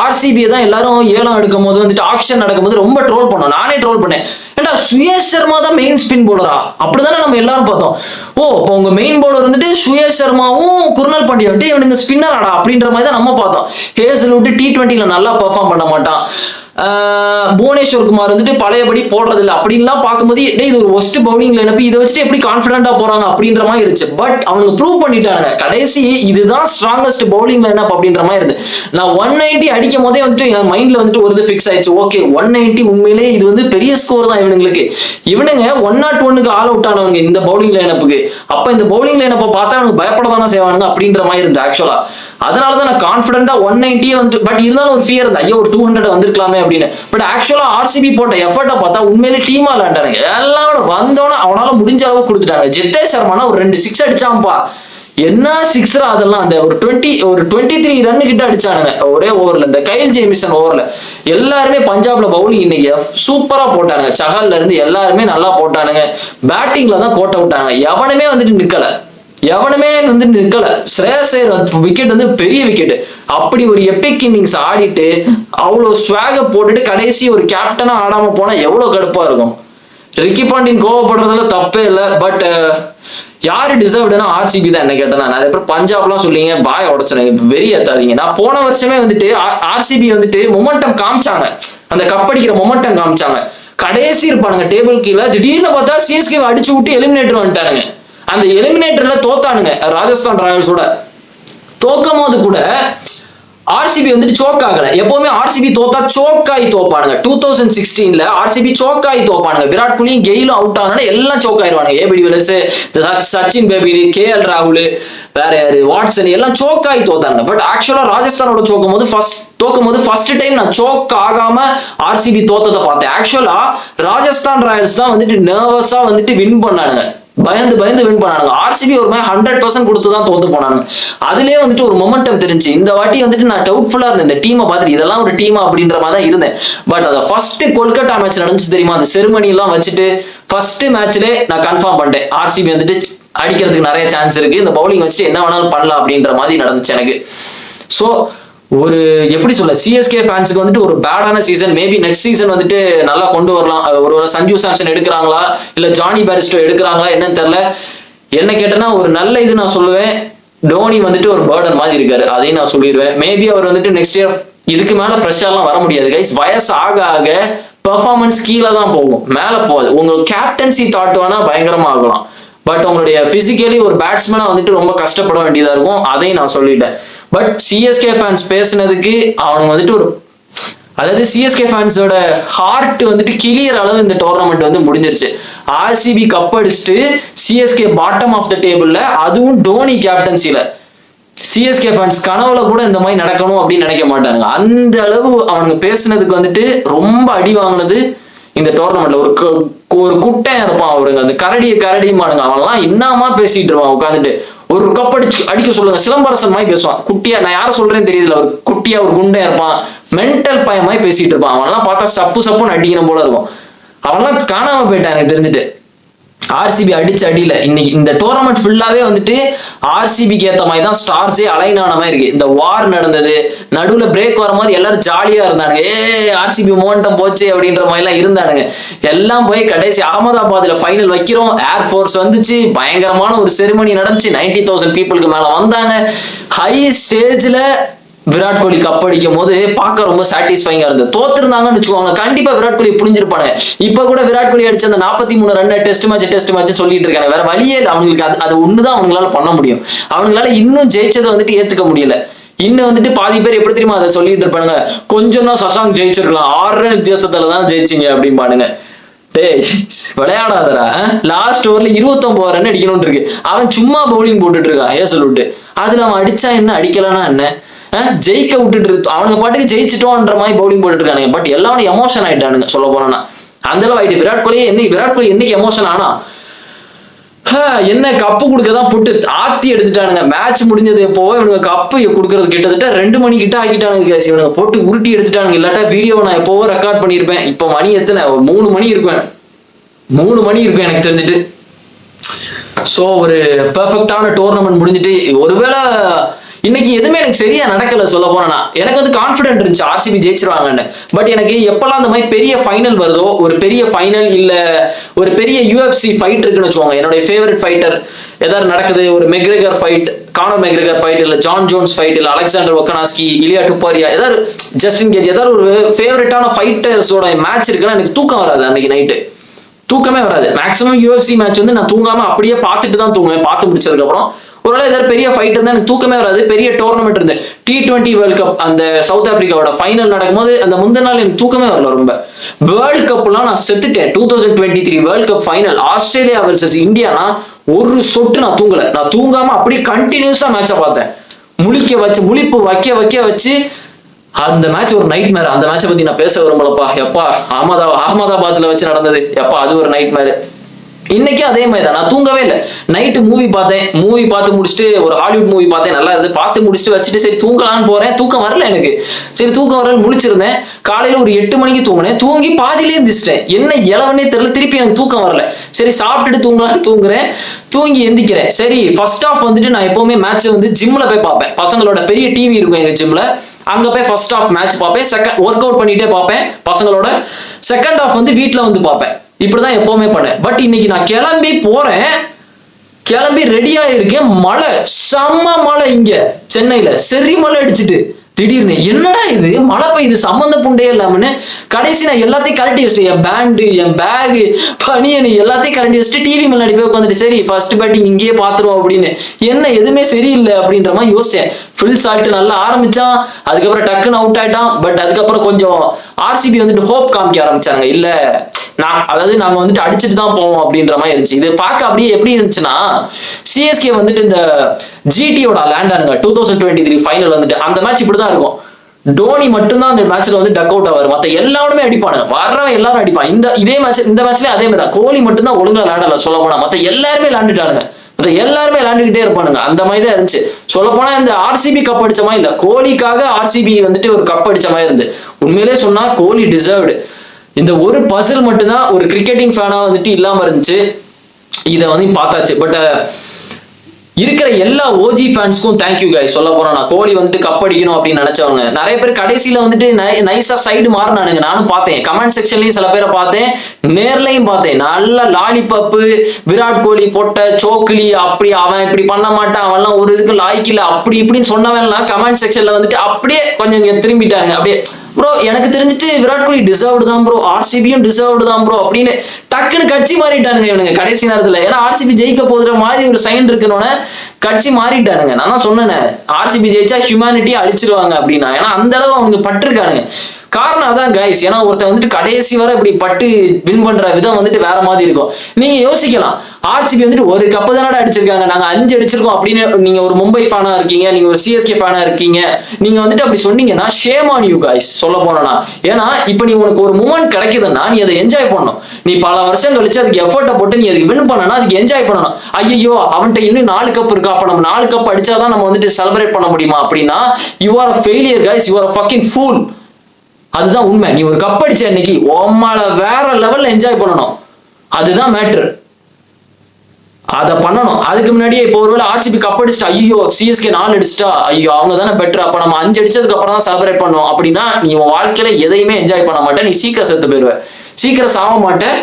ஆர்சிபியை தான் எல்லாரும் ஏலம் எடுக்கும் போது வந்துட்டு ஆக்ஷன் நடக்கும்போது ரொம்ப ட்ரோல் பண்ணோம். நானே ட்ரோல் பண்ணேன். ஏண்டா சுயேஷ் சர்மா தான் மெயின் ஸ்பின் பவுலரா? அப்படிதானே நம்ம எல்லாரும் பார்த்தோம். ஓ இப்போ உங்க மெயின் பவுலர் வந்துட்டு சுயேஷ் சர்மாவும் குர்னால் பாண்டியா வந்துட்டு இவனுங்க ஸ்பின்னராடா அப்படின்ற மாதிரி தான் நம்ம பார்த்தோம். ஹேசல்வுட் T20 நல்லா பெர்ஃபார்ம் பண்ண மாட்டான். புவனேஸ்வர் குமார் வந்துட்டு பழையபடி போடுறது இல்லை அப்படின்லாம் பார்க்கும்போது இது ஒரு ஒஸ்ட் பவுலிங் லைனப், இதை வச்சுட்டு எப்படி கான்ஃபிடென்ட்டா போறாங்க அப்படின்ற மாதிரி இருந்துச்சு. பட் அவங்க ப்ரூவ் பண்ணிட்டாங்க கடைசி இதுதான் ஸ்ட்ராங்கஸ்ட் பவுலிங் லைனப் அப்படின்ற மாதிரி இருந்து. நான் 190 அடிக்கும் போதே வந்துட்டு என் மைண்ட்ல வந்துட்டு ஒரு இது ஃபிக்ஸ் ஆயிடுச்சு. ஓகே 190 உண்மையிலேயே இது வந்து பெரிய ஸ்கோர் தான் இவனுங்களுக்கு. இவனுங்க 101க்கு ஆல் அவுட் ஆனவங்க இந்த பவுலிங் லைனப்புக்கு. அப்ப இந்த பவுலிங் லைனப்பை பார்த்தா அவனுக்கு பயப்படதானே செய்வானுங்க அப்படின்ற மாதிரி இருந்து ஆக்சுவலா. அதனாலதான் நான் கான்ஃபிடென்ட்டா 190 வந்து, பட் இருந்தாலும் ஒரு ஃபியர் இருந்தா, ஐயோ ஒரு 200 வந்திருக்கலாமே அப்படின்னு. பட் ஆக்சுவலா ஆர்சிபி போட்ட எஃபர்ட்டை பார்த்தா உண்மையிலே டீமா விளையாண்டானுங்க. எல்லாம் வந்தோன்னா அவனால முடிஞ்ச அளவு கொடுத்துட்டாங்க. ஜித்தேஷ் சர்மானா ஒரு 2 6 அடிச்சான்ப்பா. என்ன சிக்ஸரா அதெல்லாம். அந்த ஒரு 23 ரன் கிட்ட அடிச்சானுங்க ஒரே ஓவர்ல. இந்த கைல் ஜேமிசன் ஓவர்ல எல்லாருமே பஞ்சாப்ல பவுலிங் இன்னைக்கு சூப்பரா போட்டானுங்க. சஹல்ல இருந்து எல்லாருமே நல்லா போட்டானுங்க. பேட்டிங்ல தான் கோட்டை விட்டாங்க. எவனுமே வந்துட்டு நிக்கல. ஸ்ரேயஸ் ஐயர் விக்கெட் வந்து பெரிய விக்கெட். அப்படி ஒரு எபிக் இன்னிங்ஸ் ஆடிட்டு அவ்வளவு ஸ்வாக போட்டுட்டு கடைசி ஒரு கேப்டனா ஆடாம போனா எவ்வளவு கடுப்பா இருக்கும். ரிக்கி பாண்டியன் கோவப்படுறதுல தப்பே இல்லை. பட் யாரு டிசர்வ்டுனா ஆர்சிபி தான். என்ன கேட்டா நிறைய பேர் பஞ்சாப்லாம் சொல்லிங்க, பாய உடச்சுறாங்க, இப்ப வெறி ஏத்தாதீங்க. நான் போன வருஷமே வந்துட்டு ஆர்சிபி வந்துட்டு மொமெண்டம் காமிச்சாங்க, அந்த கப் அடிக்கிற மொமெண்டம் காமிச்சாங்க. கடைசி இருப்பானுங்க டேபிள் கீழே, திடீர்னு பார்த்தா சிஎஸ்கே அடிச்சு விட்டு எலிமினேட்டர் வந்துட்டானுங்க. அந்த எலிமினேட்டர்ல தோத்தானுங்க ராஜஸ்தான் ராயல்ஸோட. தோக்கும் போது கூட ஆர்சிபி வந்துட்டு சோக் ஆகல. எப்பவுமே ஆர்சிபி தோத்தா சோக்காய் தோப்பானுங்க. 2016ல ஆர்சிபி சோக்காய் தோப்பானுங்க. விராட் கோலியும் கெயிலும் அவுட் ஆனாலும் எல்லாம் சோக் ஆயிருவானுங்க. ABD Villiers, Sachin Baby, KL ராகுல், வேற யாரு, வாட்சன் எல்லாம் சோக்காய் தோத்தானுங்க. பட் ஆக்சுவலா ராஜஸ்தானோட தோக்கும் போது ஃபர்ஸ்ட் டைம் நான் சோக் ஆகாம ஆர்சிபி தோத்ததை பார்த்தேன். ஆக்சுவலா ராஜஸ்தான் ராயல்ஸ் தான் வந்துட்டு நர்வஸா வந்துட்டு வின் பண்ணானுங்க. பயந்து வின் பண்ணானுங்க. ஆர்சிபி ஒரு மாதிரி 100% கொடுத்து தான் தோத்து போனானுங்க. அதுலயே வந்துட்டு ஒரு மொமெண்டம் தெரிஞ்சு. இந்த வாட்டி வந்துட்டு நான் டவுட்ஃபுல்லா இருந்தேன் இந்த டீமை பார்த்துட்டு, இதெல்லாம் ஒரு டீமா அப்படின்ற மாதிரி தான் இருந்தேன். பட் அதை ஃபர்ஸ்ட் கொல்கட்டா மேட்ச் நடந்துச்சு தெரியுமா, அந்த செரிமனி எல்லாம் வச்சுட்டு ஃபர்ஸ்ட் மேட்ச்ல நான் கன்ஃபார்ம் பண்ணிட்டேன் ஆர்சிபி வந்துட்டு அடிக்கிறதுக்கு நிறைய சான்ஸ் இருக்கு, இந்த பவுலிங் வச்சுட்டு என்ன வேணாலும் பண்ணலாம் அப்படின்ற மாதிரி நடந்துச்சு எனக்கு. ஸோ ஒரு எப்படி சொல்ல, சிஎஸ்கே ஃபேன்ஸுக்கு வந்துட்டு ஒரு பேடான சீசன். மேபி நெக்ஸ்ட் சீசன் வந்துட்டு நல்லா கொண்டு வரலாம். ஒரு சஞ்சு சாம்சன் எடுக்கிறாங்களா இல்ல ஜானி பேரிஸ்டோ எடுக்கிறாங்களா என்னன்னு தெரியல. என்ன கேட்டேன்னா ஒரு நல்ல இது நான் சொல்லுவேன், டோனி வந்துட்டு ஒரு பேர்டன் மாதிரி இருக்காரு, அதையும் நான் சொல்லிடுவேன். மேபி அவர் வந்துட்டு நெக்ஸ்ட் இயர் இதுக்கு மேல ஃப்ரெஷ்ஷாலாம் வர முடியாது கைஸ். வயசு ஆக ஆக பெர்ஃபார்மன்ஸ் கீழே தான் போகும், மேல போகாது. உங்க கேப்டன்சி தாட் வேணா பயங்கரமா ஆகலாம், பட் உங்களுடைய பிசிக்கலி ஒரு பேட்ஸ்மேனா வந்துட்டு ரொம்ப கஷ்டப்பட வேண்டியதா இருக்கும், அதையும் நான் சொல்லிட்டேன். பட் சிஎஸ்கே ஃபேன்ஸ் பேசுனதுக்கு அவனுக்கு வந்துட்டு ஒரு, அதாவது சிஎஸ்கே ஃபேன்ஸோட ஹார்ட் வந்துட்டு கிளியர் அளவு இந்த டோர்னமெண்ட் வந்து முடிஞ்சிருச்சு. ஆர்சிபி கப் அடிச்சுட்டு சிஎஸ்கே பாட்டம் ஆஃப் த டேபிள்ல, அதுவும் டோனி கேப்டன்சில. சிஎஸ்கே ஃபேன்ஸ் கனவுல கூட இந்த மாதிரி நடக்கணும் அப்படின்னு நினைக்க மாட்டானுங்க. அந்த அளவு அவனுங்க பேசுனதுக்கு வந்துட்டு ரொம்ப அடி வாங்கினது இந்த டோர்னமெண்ட்ல. ஒரு குட்டையா இருப்பான் அவருங்க, அந்த கரடியுமானுங்க, அவன்லாம் என்னமா பேசிட்டு இருப்பான் உட்காந்துட்டு. ஒரு கப் அடிக்க சொல்லுங்க, சிலம்பரசன் மாதிரி பேசுவான் குட்டியா. நான் யாரை சொல்றேன்னு தெரியுதுல, ஒரு குட்டியா ஒரு குண்டா இருப்பான், மென்டல் பையன் மாதிரி பேசிட்டு இருப்பான். அவன்லாம் பார்த்தா சப்புன்னு அடிக்கணும் போல இருக்கும். அவன்லாம் காணாம போயிட்டான் எனக்கு தெரிஞ்சுட்டு. ஆர்சிபி அடிச்சு அடியில இன்னைக்கு இந்த டோர்னமெண்ட் ஃபுல்லாவே வந்துட்டு ஆர்சிபிக்கு ஏத்த மாதிரி தான் ஸ்டார்ஸே அலைன் ஆன மாதிரி இருக்கு. இந்த வார் நடந்தது, நடுவுல பிரேக் வர மாதிரி எல்லாரும் ஜாலியா இருந்தானுங்க, ஆர்சிபி மோமெண்டம் போச்சு அப்படின்ற மாதிரி எல்லாம் இருந்தானுங்க. எல்லாம் போய் கடைசி அகமதாபாத்ல ஃபைனல் வைக்கிறோம், ஏர்ஃபோர்ஸ் வந்துச்சு, பயங்கரமான ஒரு செரிமனி நடந்துச்சு, 90,000 பீப்புளுக்கு மேல வந்தாங்க. ஹை ஸ்டேஜ்ல விராட் கோலி கப் அடிக்கும் போது பார்க்க ரொம்ப சாட்டிஸ்ஃபைங்கா இருந்தது. தோத்துருந்தாங்கன்னு வச்சுக்கோங்க, கண்டிப்பா விராட் கோலி புரிஞ்சிருப்பாங்க. இப்ப கூட விராட் கோலி அடிச்ச அந்த 43 ரன் டெஸ்ட் மேட்ச் சொல்லிட்டு இருக்காங்க. வேற வழியே இல்லை அவங்களுக்கு. அது ஒண்ணுதான் அவங்களால பண்ண முடியும். அவங்களால இன்னும் ஜெயிச்சதை வந்துட்டு ஏத்துக்க முடியல. இன்னும் வந்துட்டு பாதி பேர் எப்படி தெரியுமா அதை சொல்லிட்டு இருப்பானுங்க, கொஞ்சம் தான் சசாங் ஜெயிச்சிருக்கலாம், 6 ரன் வித்தியாசத்துலதான் ஜெயிச்சிங்க அப்படின்பானுங்க. டேய் விளையாடாதரா, லாஸ்ட் ஓவர்ல 29 ரன் அடிக்கணும்னு இருக்கு, அவன் சும்மா பவுலிங் போட்டுட்டு இருக்கான் ஏசல்விட்டு. அதுல அவன் அடிச்சா என்ன, அடிக்கலன்னா என்ன, ஜெயிக்க விட்டுட்டு அவனுங்க பாட்டுக்கு ஜெயிச்சிட்டோன்ற மாதிரி பவுலிங் போட்டுட்டு இருக்கானுங்க. பட் எல்லாரும் எமோஷன் ஆயிட்டானுங்க சொல்ல போனா. அந்த அளவு ஆயிட்டு விராட் கோலி என்னைக்கு எமோஷன் ஆனா, என்ன கப்பு கொடுக்கதான் போட்டு ஆத்தி எடுத்துட்டானுங்க. மேட்ச் முடிஞ்சது எப்போ இவனுங்க கப்பு கொடுக்கறது கிட்டத்தட்ட 2 மணி கிட்ட ஆக்கிட்டானுங்க. இவனுங்க போட்டு உருட்டி எடுத்துட்டானுங்க. இல்லாட்டா வீடியோவை நான் எப்போவோ ரெக்கார்ட் பண்ணியிருப்பேன். இப்போ மணி எத்தனை, 3 மணி இருக்கும், 3 மணி இருக்கும் எனக்கு தெரிஞ்சுட்டு. ஸோ ஒரு பெர்ஃபெக்டான டோர்னமெண்ட் முடிஞ்சுட்டு, ஒருவேளை இன்னைக்கு எதுவுமே எனக்கு சரியா நடக்கல சொல்ல போனா. எனக்கு வந்து கான்பிடென்ட் இருந்துச்சு ஆர்சிபி ஜெயிச்சிருவாங்கன்னு. பட் எனக்கு எப்பெல்லாம் அந்த மாதிரி பெரிய ஃபைனல் வருதோ, ஒரு பெரிய ஃபைனல் இல்ல ஒரு பெரிய யூஎஃப்சி ஃபைட் இருக்குன்னு வச்சுக்கோங்க, என்னுடைய ஃபேவரட் ஃபைட்டர் ஏதாவது நடக்குது, ஒரு மெக்ரெகர் ஃபைட், கானர் மெக்ரெகர் ஃபைட், இல்ல ஜான் ஜோன்ஸ் ஃபைட், இல்ல அலெக்சாண்டர் ஒக்கனாஸ்கி, இலியா டுப்பாரியா, ஏதாவது ஜஸ்டின் கேஜ், ஏதாவது ஒரு ஃபேவரட்டான ஃபைட்டர்ஸோட மேட்ச் இருக்குன்னா எனக்கு தூக்கம் வராது. அன்னைக்கு நைட்டு தூக்கமே வராது. மேக்ஸிமம் யூஎஃப்சி மேட்ச் வந்து நான் தூங்காம அப்படியே பார்த்துட்டு தான் தூங்குவேன். பார்த்து முடிச்சதுக்கு அப்புறம் ஒருவேளை ஏதாவது பெரிய ஃபைட் இருந்தா எனக்கு தூக்கமே வராது. பெரிய டோர்னமெண்ட் இருந்து T20 வேர்ல்ட் கப், அந்த சவுத் ஆப்பிரிக்காவோட ஃபைனல் நடக்கும்போது அந்த முந்தின நாள் எனக்கு தூக்கமே வரல. ரொம்ப வேர்ல்ட் கப்லாம் நான் செத்துட்டேன். 2023 world cup final Australia versus Indiana ஒரு சொட்டு நான் தூங்கல. நான் தூங்காம அப்படியே கண்டினியூஸா மேட்சை பார்த்தேன். முழிப்பு வைக்க வச்சு அந்த மேட்ச் ஒரு நைட் மேர். அந்த மேட்சை பத்தி நான் பேச விரும்பலப்பா. எப்பா அகமதாபாத்ல வச்சு நடந்தது, எப்பா அது ஒரு நைட் மேர். இன்னைக்கு அதே மாதிரி தான், நான் தூங்கவே இல்லை. நைட்டு மூவி பார்த்து முடிச்சுட்டு, ஒரு ஹாலிவுட் மூவி பார்த்தேன், நல்லா இருந்து பார்த்து முடிச்சுட்டு வச்சுட்டு சரி தூங்கலான்னு போறேன். தூக்கம் வரல எனக்கு. சரி தூக்கம் வரல முடிச்சிருந்தேன். காலையில ஒரு 8 மணிக்கு தூங்கினேன். தூங்கி பாதியிலே இருந்துச்சிட்டேன். என்ன இளவனே தெரியல. திருப்பி எனக்கு தூக்கம் வரல. சரி சாப்பிட்டுட்டு தூங்கலான்னு தூங்குறேன். தூங்கி எந்திக்கிறேன். சரி ஃபர்ஸ்ட் ஹாஃப் வந்துட்டு நான் எப்பவுமே மேட்ச் வந்து ஜிம்ல போய் பார்ப்பேன். பசங்களோட பெரிய டிவி இருக்கும் எங்க ஜிம்ல, அங்க போய் ஃபர்ஸ்ட் ஹாஃப் மேட்ச் பார்ப்பேன். ஒர்க் அவுட் பண்ணிட்டே பார்ப்பேன் பசங்களோட. செகண்ட் ஹாஃப் வந்து வீட்டுல வந்து பார்ப்பேன். இப்படிதான் எப்பவுமே பண்ணேன். பட் இன்னைக்கு நான் கிளம்பி ரெடியா இருக்கேன். மழை, செம்ம மழை. இங்க சென்னையில சரி மழை அடிச்சுட்டு திடீர்னு என்னடா இது மழை பெய்யுது சம்பந்த புண்டே இல்லாமன்னு கடைசி நான் எல்லாத்தையும் கழட்டி வச்சுட்டு, என் பேண்டு, என் பேகு, பனியனு எல்லாத்தையும் கழட்டி வச்சுட்டு டிவி முன்னாடி போய் உட்காந்துட்டு சரி ஃபர்ஸ்ட் பேட்டிங் இங்கேயே பாத்துருவோம் அப்படின்னு. என்ன எதுவுமே சரியில்லை அப்படின்ற மாதிரி யோசிச்சேன். ஃபுல் சால்ட் நல்லா ஆரம்பிச்சான், அதுக்கப்புறம் டக்குன்னு அவுட் ஆயிட்டான். பட் அதுக்கப்புறம் கொஞ்சம் ஆர்சிபி வந்துட்டு ஹோப் காமிக்க ஆரம்பிச்சாங்க. இல்ல அதாவது நாங்க வந்துட்டு அடிச்சுட்டு தான் போவோம் அப்படின்ற மாதிரி இருந்துச்சு. இது பார்க்க அப்படியே எப்படி இருந்துச்சுன்னா, சிஎஸ்கே வந்துட்டு இந்த ஜிடியோட லேண்டானுங்க 2023 ஃபைனல் வந்துட்டு அந்த மேட்ச் இப்படிதான் இருக்கும். டோனி மட்டும்தான் அந்த மேட்ச்ல வந்து டக் அவுட் ஆவாரு, மத்த எல்லாருமே அடிப்பானுங்க, வர்றவன் எல்லாரும் அடிப்பான். இந்த மேட்ச்லயே அதே மாதிரி தான். கோலி மட்டும்தான் ஒழுங்கா விளையாடல சொல்ல போனா, மத்த எல்லாருமே விளையாண்டுட்டானுங்க, மத்த எல்லாருமே விளையாண்டுக்கிட்டே இருப்பானுங்க. அந்த மாதிரி தான் இருந்துச்சு. சொல்ல போனா இந்த ஆர்சிபி கப் அடிச்ச மாதிரி இல்ல, கோலிக்காக ஆர்சிபி வந்துட்டு ஒரு கப் அடிச்ச மாதிரி இருந்து. உண்மையிலே சொன்னா கோலி டிசர்வ்டு. இந்த ஒரு பசில் மட்டும்தான் ஒரு கிரிக்கெட்டிங் ஃபேனா வந்துட்டு இல்லாம இருந்துச்சு. இதை வந்து பார்த்தாச்சு. பட் இருக்கிற எல்லா ஓஜி ஃபேன்ஸ்க்கும் தேங்க்யூ கைஸ். சொல்ல போறோம், நான் கோலி வந்துட்டு கப் அடிக்கணும் அப்படின்னு நினைச்சவங்க நிறைய பேர் கடைசியில வந்துட்டு நைஸா சைடு மாறினானுங்க. நானும் பார்த்தேன், கமெண்ட் செக்ஷன்லயும் சில பேரை பார்த்தேன், நேர்லையும் பார்த்தேன். நல்ல லாலிபப்பு விராட் கோலி போட்ட சோக்லி, அப்படி அவன் இப்படி பண்ண மாட்டான், அவன்லாம் ஒரு இதுக்கு லாய்க்கில்ல அப்படி இப்படின்னு சொன்னவன்லாம் கமெண்ட் செக்ஷன்ல வந்துட்டு அப்படியே கொஞ்சம் திரும்பிட்டாங்க. அப்படியே ப்ரோ எனக்கு தெரிஞ்சுட்டு விராட் கோலி டிசர்வ்டு தான் ப்ரோ, ஆர்சிபியும் டிசர்வ்டு தான் ப்ரோ அப்படின்னு டக்குன்னு கட்சி மாறிட்டானுங்க இவனுங்க கடைசி நேரத்துல. ஏன்னா ஆர்சிபி ஜெயிக்க போதுற மாதிரி ஒரு சைன் இருக்குன்னு கட்சி மாறிட்டானுங்க. நான் தான் சொன்னேன், ஆர்சிபி ஜெயிச்சா ஹியூமனிட்டி அழிச்சிருவாங்க அப்படின்னா. ஏன்னா அந்த அளவு அவங்க பட்டிருக்கானுங்க. காரணம் அதான் கைஸ். ஏன்னா ஒருத்தன் வந்துட்டு கடைசி வரை இப்படி பட்டு வின் பண்ற விதம் வந்துட்டு வேற மாதிரி இருக்கும். நீங்க யோசிக்கலாம், ஆர்சிபி வந்துட்டு ஒரு கப்பு தானே அடிச்சிருக்காங்க, நாங்க 5 அடிச்சிருக்கோம் அப்படின்னு நீங்க ஒரு மும்பை ஃபேனா இருக்கீங்க, நீங்க ஒரு சிஎஸ்கே ஃபேனா இருக்கீங்க, நீங்க வந்துட்டு அப்படி சொன்னீங்கன்னா ஷேம் ஆன் யூ கைஸ். சொல்ல போனா, ஏன்னா இப்ப நீ உனக்கு ஒரு மூமெண்ட் கிடைக்குதுன்னா நீ அதை என்ஜாய் பண்ணணும். நீ பல வருஷம் கழிச்சு அதுக்கு எஃபர்ட்டை போட்டு நீ அதுக்கு வின் பண்ணனா அதுக்கு என்ஜாய் பண்ணணும். ஐயோ அவன்கிட்ட இன்னும் 4 கப் இருக்கா, அப்ப நம்ம 4 கப் அடிச்சாதான் நம்ம வந்துட்டு செலிப்ரேட் பண்ண முடியுமா அப்படின்னா you are a failure guys, you are a fucking fool. அதுதான் உண்மை. நீ ஒரு கப் அடிச்ச அன்னைக்கு உம்மால வேற லெவல்ல என்ஜாய் பண்ணணும், அதுதான் மேட்ரு. அதை பண்ணணும். அதுக்கு முன்னாடியே இப்போ ஒருவேளை ஆர்சிபி கப் அடிச்சிட்டா, ஐயோ சிஎஸ்கே 4 அடிச்சிட்டா, ஐயோ அவங்க தானே பெட்டர், அப்ப நம்ம 5 அடிச்சதுக்கு அப்புறம் தான் செலிப்ரேட் பண்ணோம் அப்படின்னா நீ உன் வாழ்க்கையில எதையுமே என்ஜாய் பண்ண மாட்டேன். நீ சீக்கிரம் செத்து போயிடுவ, சீக்கிரம் சாக மாட்டேன்.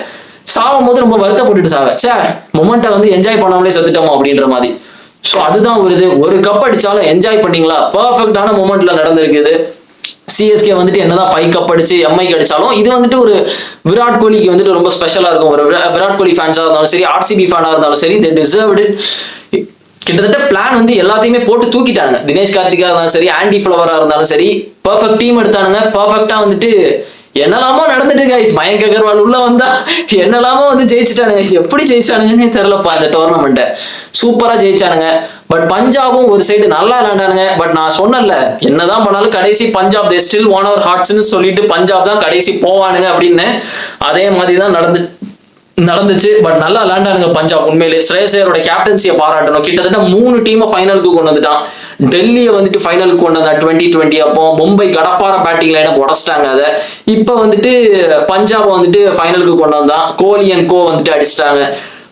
சாகும் போது ரொம்ப வருத்தப்பட்டுட்டு சாவ, சே மொமெண்ட்டை வந்து என்ஜாய் பண்ணாமலே செத்துட்டோமோ அப்படின்ற மாதிரி. ஸோ அதுதான் ஒரு கப் அடிச்சாலும் என்ஜாய் பண்ணீங்களா, பர்ஃபெக்டான மொமெண்ட்ல நடந்திருக்குது. சிஎஸ்கே வந்துட்டு என்னதான் 5 கப் அடிச்சு எம்ஐக்கு அடிச்சாலும் இது வந்துட்டு ஒரு விராட் கோலிக்கு வந்துட்டு ரொம்ப ஸ்பெஷலா இருக்கும். ஒரு விராட் கோலி ஃபேன்ஸா இருந்தாலும் சரி, ஆர்சிபி ஃபேனா இருந்தாலும் சரி, தே டிசர்வ்ட் இட். கிட்டத்தட்ட பிளான் வந்து எல்லாத்தையுமே போட்டு தூக்கிட்டானுங்க. தினேஷ் கார்த்திகா இருந்தாலும் சரி, ஆண்டி ஃபிளவரா இருந்தாலும் சரி, பர்ஃபெக்ட் டீம் எடுத்தானுங்க. பர்ஃபெக்டா வந்துட்டு என்னெல்லாமோ நடந்துட்டு கைஸ். மயங்க் அகர்வால் உள்ள வந்தா என்னெல்லாமோ வந்து ஜெயிச்சுட்டானுங்க. எப்படி ஜெயிச்சானுங்கன்னு தெரியலப்பா இந்த டோர்னமெண்ட்டை. சூப்பரா ஜெயிச்சானுங்க. பட் பஞ்சாபும் ஒரு சைடு நல்லா விளையாண்டானுங்க. பட் நான் சொன்னல, என்னதான் பண்ணாலும் கடைசி Punjab they still one hour ஹார்ட்ஸ்ன்னு சொல்லிட்டு பஞ்சாப் தான் கடைசி போவானுங்க அப்படின்னு அதே மாதிரி தான் நடந்துச்சு. பட் நல்லா விளையாண்டானுங்க பஞ்சாப். உண்மையிலே ஸ்ரேயஸ் ஐயரோட கேப்டன்சியை பாராட்டணும். கிட்டத்தட்ட 3 டீமை ஃபைனலுக்கு கொண்டு வந்துட்டான். டெல்லியை வந்துட்டு ஃபைனலுக்கு கொண்டு வந்தா 2020 அப்போ. மும்பை கடப்பார பேட்டிங் லைனை உடச்சிட்டாங்க. அதை இப்போ வந்துட்டு பஞ்சாப் வந்துட்டு ஃபைனலுக்கு கொண்டு வந்தான். கோலி அண்ட் கோ வந்துட்டு அடிச்சிட்டாங்க.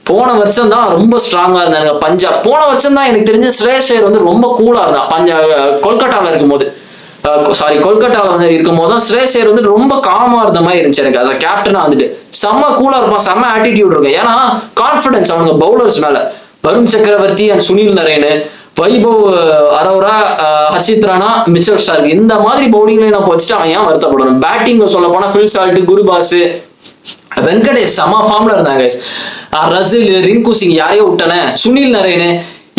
போன வருஷம் தான் ரொம்ப ஸ்ட்ராங்கா இருந்தாங்க பஞ்சாப். போன வருஷம் தான் எனக்கு தெரிஞ்ச ஸ்ரேயஸ் ஐயர் வந்து ரொம்ப கூலா இருந்தான். கொல்கட்டாவில் இருக்கும்போது கொல்கட்டாவில் வந்து இருக்கும் போது தான் ஸ்ரேயஸ் ஐயர் வந்து ரொம்ப காமா இருந்த மாதிரி இருந்துச்சு எனக்கு. அதை கேப்டனா வந்துட்டு செம்ம கூலா இருப்பான், செம்ம ஆட்டிடியூட் இருக்கும். ஏன்னா கான்பிடன்ஸ் அவனுங்க பவுலர்ஸ் மேல. Varun Chakravarthy and Sunil Narine, Vaibhav Arora, Harshit Rana, Mitchell Starc, இந்த மாதிரி பவுலிங் லைனை வச்சுட்டு அவன் ஏன் வருத்தப்படணும். பேட்டிங் சொல்ல போனா ஃபில் சால்ட், குருபாஸ், வெங்கடேஷ் செம ஃபார்ம்ல இருந்தாங்க. ரசில், ரிங்கு சிங் யாரையோ விட்டானே, சுனில் நரேனு,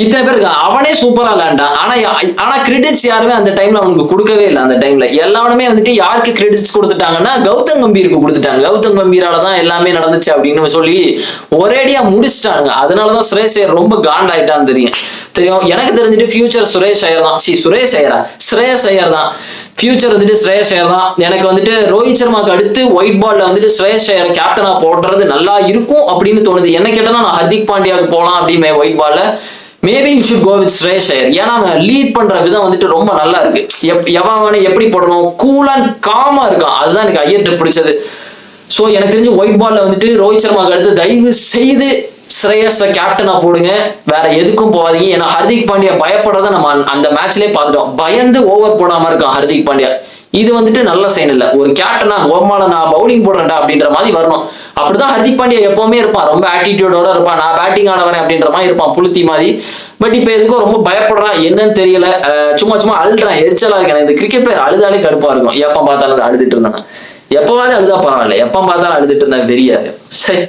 இத்தனை பேர் இருக்கான். அவனே சூப்பரா விளையாண்டான். ஆனா கிரெடிட்ஸ் யாருமே அந்த டைம்ல அவனுக்கு கொடுக்கவே இல்லை. அந்த டைம்ல எல்லாருமே வந்துட்டு யாருக்கு கிரெடிட்ஸ் கொடுத்துட்டாங்கன்னா கௌதம் கம்பீருக்கு கொடுத்துட்டாங்க. கௌதம் கம்பீரால தான் எல்லாமே நடந்துச்சு அப்படின்னு சொல்லி ஒரேடியா முடிச்சிட்டானுங்க. அதனாலதான் சுரேஷ் ஐயர் ரொம்ப காண்டாயிட்டான்னு தெரியும். எனக்கு தெரிஞ்சுட்டு ஃபியூச்சர் ஸ்ரேயஸ் ஐயர் தான் ஃபியூச்சர் வந்துட்டு ஸ்ரேயஸ் ஐயர் தான். எனக்கு வந்துட்டு ரோஹித் சர்மாக்கு அடுத்து ஒயிட் பால்ல வந்துட்டு ஸ்ரேயஸ் ஐயர் கேப்டனா போடுறது நல்லா இருக்கும் அப்படின்னு தோணுது. என்ன கேட்டா நான் ஹர்திக் பாண்டியாவுக்கு போகலாம் அப்படின்னு ஒயிட் பால்ல. Maybe you should go with Shreyas Iyer. ஏன்னா அவன் லீட் பண்ற விதம் வந்துட்டு ரொம்ப நல்லா இருக்கு. எவனை எப்படி போடணும், கூல் அண்ட் காமா இருக்கான். அதுதான் எனக்கு ஐயர்கிட்ட பிடிச்சது. ஸோ எனக்கு தெரிஞ்சு ஒயிட் பால்ல வந்துட்டு ரோஹித் சர்மாக்கு அடுத்து தயவு செய்து ஸ்ரேயஸ் கேப்டனா போடுங்க, வேற எதுக்கும் போகாதீங்க. ஏன்னா ஹர்திக் பாண்டியா பயப்படுறத நம்ம அந்த மேட்ச்லயே பார்த்துட்டோம். பயந்து ஓவர் போடாம இருக்கான் ஹர்திக் பாண்டியா. இது வந்துட்டு நல்ல சைன் இல்ல. ஒரு கேப்டனா கோமால நான் பவுலிங் போடுறேன்டா அப்படின்ற மாதிரி வரணும். அப்படிதான் ஹர்திக் பாண்டியா எப்பவுமே இருப்பான். ரொம்ப ஆட்டிடியூடோட இருப்பான். நான் பேட்டிங் ஆட வரேன் அப்படின்ற மாதிரி இருப்பான், புளுத்தி மாதிரி. பட் இப்ப எதுக்கும் ரொம்ப பயப்படுறான், என்னன்னு தெரியல. சும்மா அழுறான், எரிச்சலா இருக்கு. இந்த கிரிக்கெட் பிளேயர் அழுதாலே கடுப்பா இருக்கும். எப்ப பார்த்தாலும் அழுதுட்டு இருந்தான். எப்பவாவது அழுதா பரவாயில்ல, எப்ப பார்த்தாலும் அழுதுட்டு இருந்தா தெரியாது. சரி,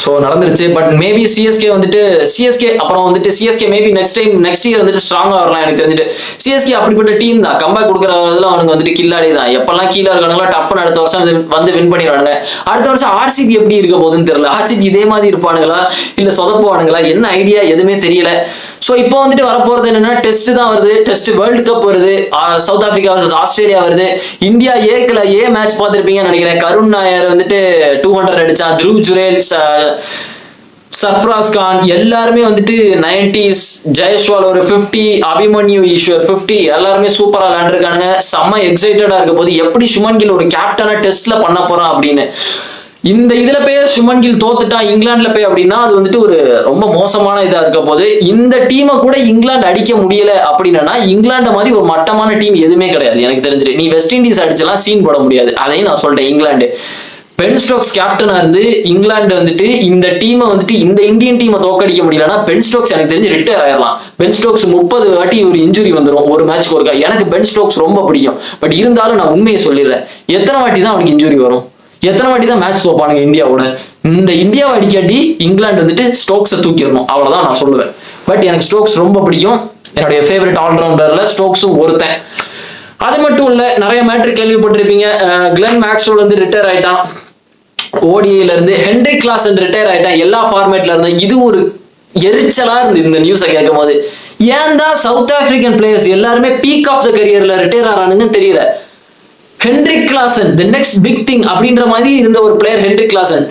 ஸோ ஸோ நடந்துருச்சு. பட் மேபி சிஎஸ்கே அப்புறம் வந்துட்டு சிஎஸ்கே மேபி நெக்ஸ்ட் இயர் வந்துட்டு ஸ்ட்ராங்கா வரலாம். எனக்கு தெரிஞ்சுட்டு சிஎஸ்கே அப்படிப்பட்ட டீம் தான். கம்பேக் கொடுக்குறதுல அவனுக்கு வந்துட்டு கில்லாடி தான். எப்பெல்லாம் கீழே இருக்கானுங்களோ டப்புன்னு அடுத்த வருஷம் வந்து வின் பண்ணிடுவானுங்க. அடுத்த வருஷம் ஆர்சிபி எப்படி இருக்க போகுதுன்னு தெரியல. ஆர்சிபி இதே மாதிரி இருப்பானுங்களா இல்ல சொதப்புவானுங்களா, என்ன ஐடியா எதுவுமே தெரியல. ஸோ இப்போ வந்துட்டு வரப்போறது என்னன்னா டெஸ்ட் தான் வருது. டெஸ்ட் வேர்ல்டு கப் வருது. சவுத் ஆப்பிரிக்கா வர்சஸ் ஆஸ்திரேலியா வருது. இந்தியா ஏ மேட்ச் பார்த்துருப்பீங்கன்னு நினைக்கிறேன். கருண் நாயர் வந்துட்டு 200 அடிச்சான். த்ருவ் ஜுரேல், சர்ஃப்ராஸ் கான் எல்லாருமே வந்துட்டு 90s, ஜெயஸ்வால் ஒரு 50, அபிமன்யு ஈஸ்வர் 50 எல்லாருமே சூப்பரா விளையாண்டுருக்கானுங்க. செம்ம எக்ஸைட்டடா இருக்க போது எப்படி சுமன் கில் ஒரு கேப்டனா டெஸ்ட்ல பண்ண போறான் அப்படின்னு. இந்த இதுல போய் சுமன் கில் தோத்துட்டா இங்கிலாந்துல போய் அப்படின்னா அது வந்துட்டு ஒரு ரொம்ப மோசமான இதா இருக்க போது. இந்த டீமை கூட இங்கிலாந்து அடிக்க முடியல அப்படின்னா இங்கிலாந்து மாதிரி ஒரு மட்டமான டீம் எதுவுமே கிடையாது எனக்கு தெரிஞ்சிட்டு. நீ வெஸ்ட் இண்டீஸ் அடிச்செல்லாம் சீன் போட முடியாது. அதையும் நான் சொல்லிட்டேன். இங்கிலாந்து பென் ஸ்டோக்ஸ் கேப்டனா இருந்து இங்கிலாந்து வந்துட்டு இந்த டீமை வந்துட்டு இந்த இந்தியன் டீமை தோக்கடிக்க முடியலன்னா பென் ஸ்டோக்ஸ் எனக்கு தெரிஞ்சு ரிட்டையர் ஆயிடலாம். பென் ஸ்டோக்ஸ் 30 வாட்டி ஒரு இன்ஜுரி வந்துடும் ஒரு மேட்ச்க்கு ஒருக்கா. எனக்கு பென் ஸ்டோக்ஸ் ரொம்ப பிடிக்கும். பட் இருந்தாலும் நான் உண்மையை சொல்லிடுறேன், எத்தனை வாட்டி தான் அவனுக்கு இன்ஜுரி வரும், எத்தனை வாட்டி தான் மேட்ச் தோப்பானுங்க இந்தியாவோட. இந்த இந்தியாவை அடிக்காட்டி இங்கிலாந்து வந்துட்டு ஸ்டோக்ஸை தூக்கிடணும், அவ்வளவுதான் நான் சொல்லுவேன். பட் எனக்கு ஸ்டோக்ஸ் ரொம்ப பிடிக்கும். என்னுடைய ஃபேவரட் ஆல்ரவுண்டர்ல ஸ்டோக்ஸும் ஒருத்தன். அது மட்டும் இல்ல, நிறைய மேட்ரு கேள்விப்பட்டிருப்பீங்க. கிளென் மேக்ஸ்வெல் வந்து ரிட்டையர் ஆயிட்டான் ஓடிஐல இருந்து. ஹென்ரிக் கிளாசன் ரிட்டையர் ஆயிட்டான் எல்லா ஃபார்மேட்ல இருந்து. இது ஒரு எரிச்சலா இருந்து இந்த நியூஸை கேட்கும் போது. ஏன் தான் சவுத் ஆப்பிரிக்கன் பிளேயர்ஸ் எல்லாருமே பீக் ஆஃப் த கரியர்ல ரிட்டையர் ஆறானுங்கன்னு தெரியல. Heinrich Klaasen the next big thing அப்படின்ற மாதிரி இருந்த ஒரு பிளேயர் ஹென்ரிக் கிளாசன்.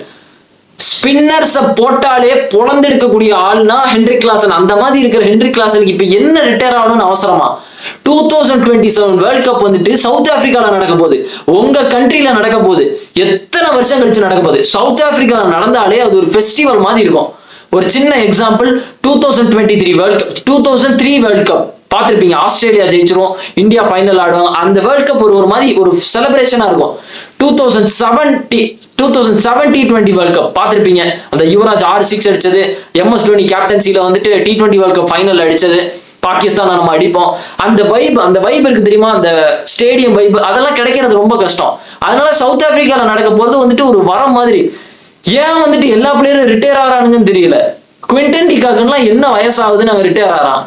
ஸ்பின்னர்ஸை போட்டாலே பொழந்தெடுக்கக்கூடிய ஆள்னா ஹென்ரிக் கிளாசன். அந்த மாதிரி இருக்கிற ஹென்ரிக் கிளாசனுக்கு இப்ப என்ன ரிட்டையர் ஆகணும்னு அவசரமா? 2027 வேர்ல்ட் கப் வந்துட்டு சவுத் ஆப்பிரிக்கால நடக்க போகுது, உங்க கண்ட்ரில நடக்க போகுது. எத்தனை வருஷம் கழிச்சு நடக்க போகுது? சவுத் ஆப்பிரிக்கால நடந்தாலே அது ஒரு ஃபெஸ்டிவல் மாதிரி இருக்கும். ஒரு சின்ன example, 2023 world cup, 2003 world cup பார்த்திருப்பீங்க. ஆஸ்திரேலியா ஜெயிச்சிரும், இந்தியா ஃபைனல் ஆடும். அந்த வேர்ல்ட் கப் ஒரு மாதிரி ஒரு செலிப்ரேஷனா இருக்கும். 2020 வேர்ல்ட் கப் பார்த்திருப்பீங்க. அந்த யுவராஜ் 6 அடிச்சது, MS தோனி கேப்டன்சில வந்துட்டு T20 வேர்ல்ட் கப் ஃபைனல் அடிச்சது. பாகிஸ்தான் நம்ம அடிப்போம். அந்த வைப் இருக்கு தெரியுமா, அந்த ஸ்டேடியம் வைப், அதெல்லாம் கிடைக்கிறது ரொம்ப கஷ்டம். அதனால சவுத் ஆப்பிரிக்கால நடக்க போறது வந்துட்டு ஒரு வரம் மாதிரி. ஏன் வந்துட்டு எல்லா பிளேயரும் ரிட்டையர் ஆறானுங்கன்னு தெரியல. குவிண்டன் டிகாக்லாம் என்ன வயசாகுதுன்னு அவன் ரிட்டையர் ஆறான்.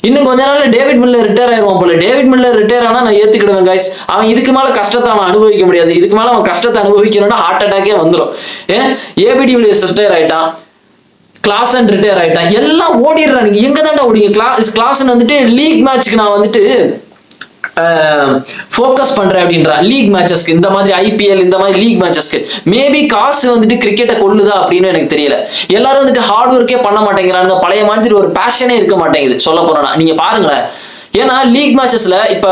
இன்னும் கொஞ்ச நாள் டேவிட் மில்லர் ரிட்டையர் ஆயிருவான் போல. டேவிட் மில்லர் ரிட்டையர் ஆனா நான் ஏத்துக்கிடுவேன் கைஸ். அவன் இதுக்கு மேல கஷ்டத்தை அவன் அனுபவிக்க முடியாது. இதுக்கு மேல அவன் கஷ்டத்தை அனுபவிக்கணும்னா ஹார்ட் அட்டாக்கே வந்துடும். ஏபிடி வில்லியர்ஸ் ரிட்டையர் ஆயிட்டான், கிளாசன் ரிட்டையர் ஆயிட்டான், எல்லாம் ஓடிடுறானுங்க. எங்க தாண்டா ஓடிங்க? கிளாசன் வந்துட்டு லீக் மேட்ச்க்கு நான் வந்துட்டு ஃபோக்கஸ் பண்றேன் அப்படின்றான். லீக் மேட்சஸ்க்கு, இந்த மாதிரி IPL இந்த மாதிரி லீக் மேட்சஸ்க்கு. மேபி காசு வந்துட்டு கிரிக்கெட்டை கொள்ளுதா அப்படின்னு எனக்கு தெரியல. எல்லாரும் வந்துட்டு ஹார்ட் ஒர்க்கே பண்ண மாட்டேங்கிறாங்க. பழைய மாதிரி ஒரு பேஷனே இருக்க மாட்டேங்குது சொல்ல போறோம்னா. நீங்க பாருங்களேன், ஏன்னா லீக் மேட்சஸ்ல இப்ப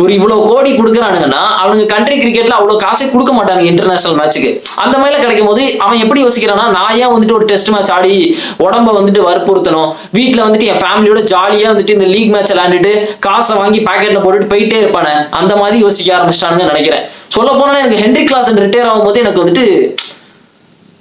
ஒரு இவ்வளவு கோடி கொடுக்குறானுங்கன்னா அவனுங்க கண்ட்ரி கிரிக்கெட்ல அவ்வளவு காசே கொடுக்க மாட்டாங்க இன்டர்நேஷனல் மேட்சுக்கு. அந்த மாதிரிலாம் கிடைக்கும் போது அவன் எப்படி யோசிக்கிறான்னா, நான் ஏன் வந்துட்டு ஒரு டெஸ்ட் மேட்ச் ஆடி உடம்ப வந்துட்டு வற்புறுத்தணும், வீட்டுல வந்துட்டு என் ஃபேமிலியோட ஜாலியா வந்துட்டு இந்த லீக் மேட்ச் விளையாண்டுட்டு காசை வாங்கி பாக்கெட்ல போட்டுட்டு போயிட்டே இருப்பானே, அந்த மாதிரி யோசிக்க ஆரம்பிச்சிட்டானுங்கன்னு நினைக்கிறேன். சொல்ல போனா எனக்கு ஹென்ரிக் கிளாசன் ரிட்டையர் ஆகும் போது எனக்கு வந்துட்டு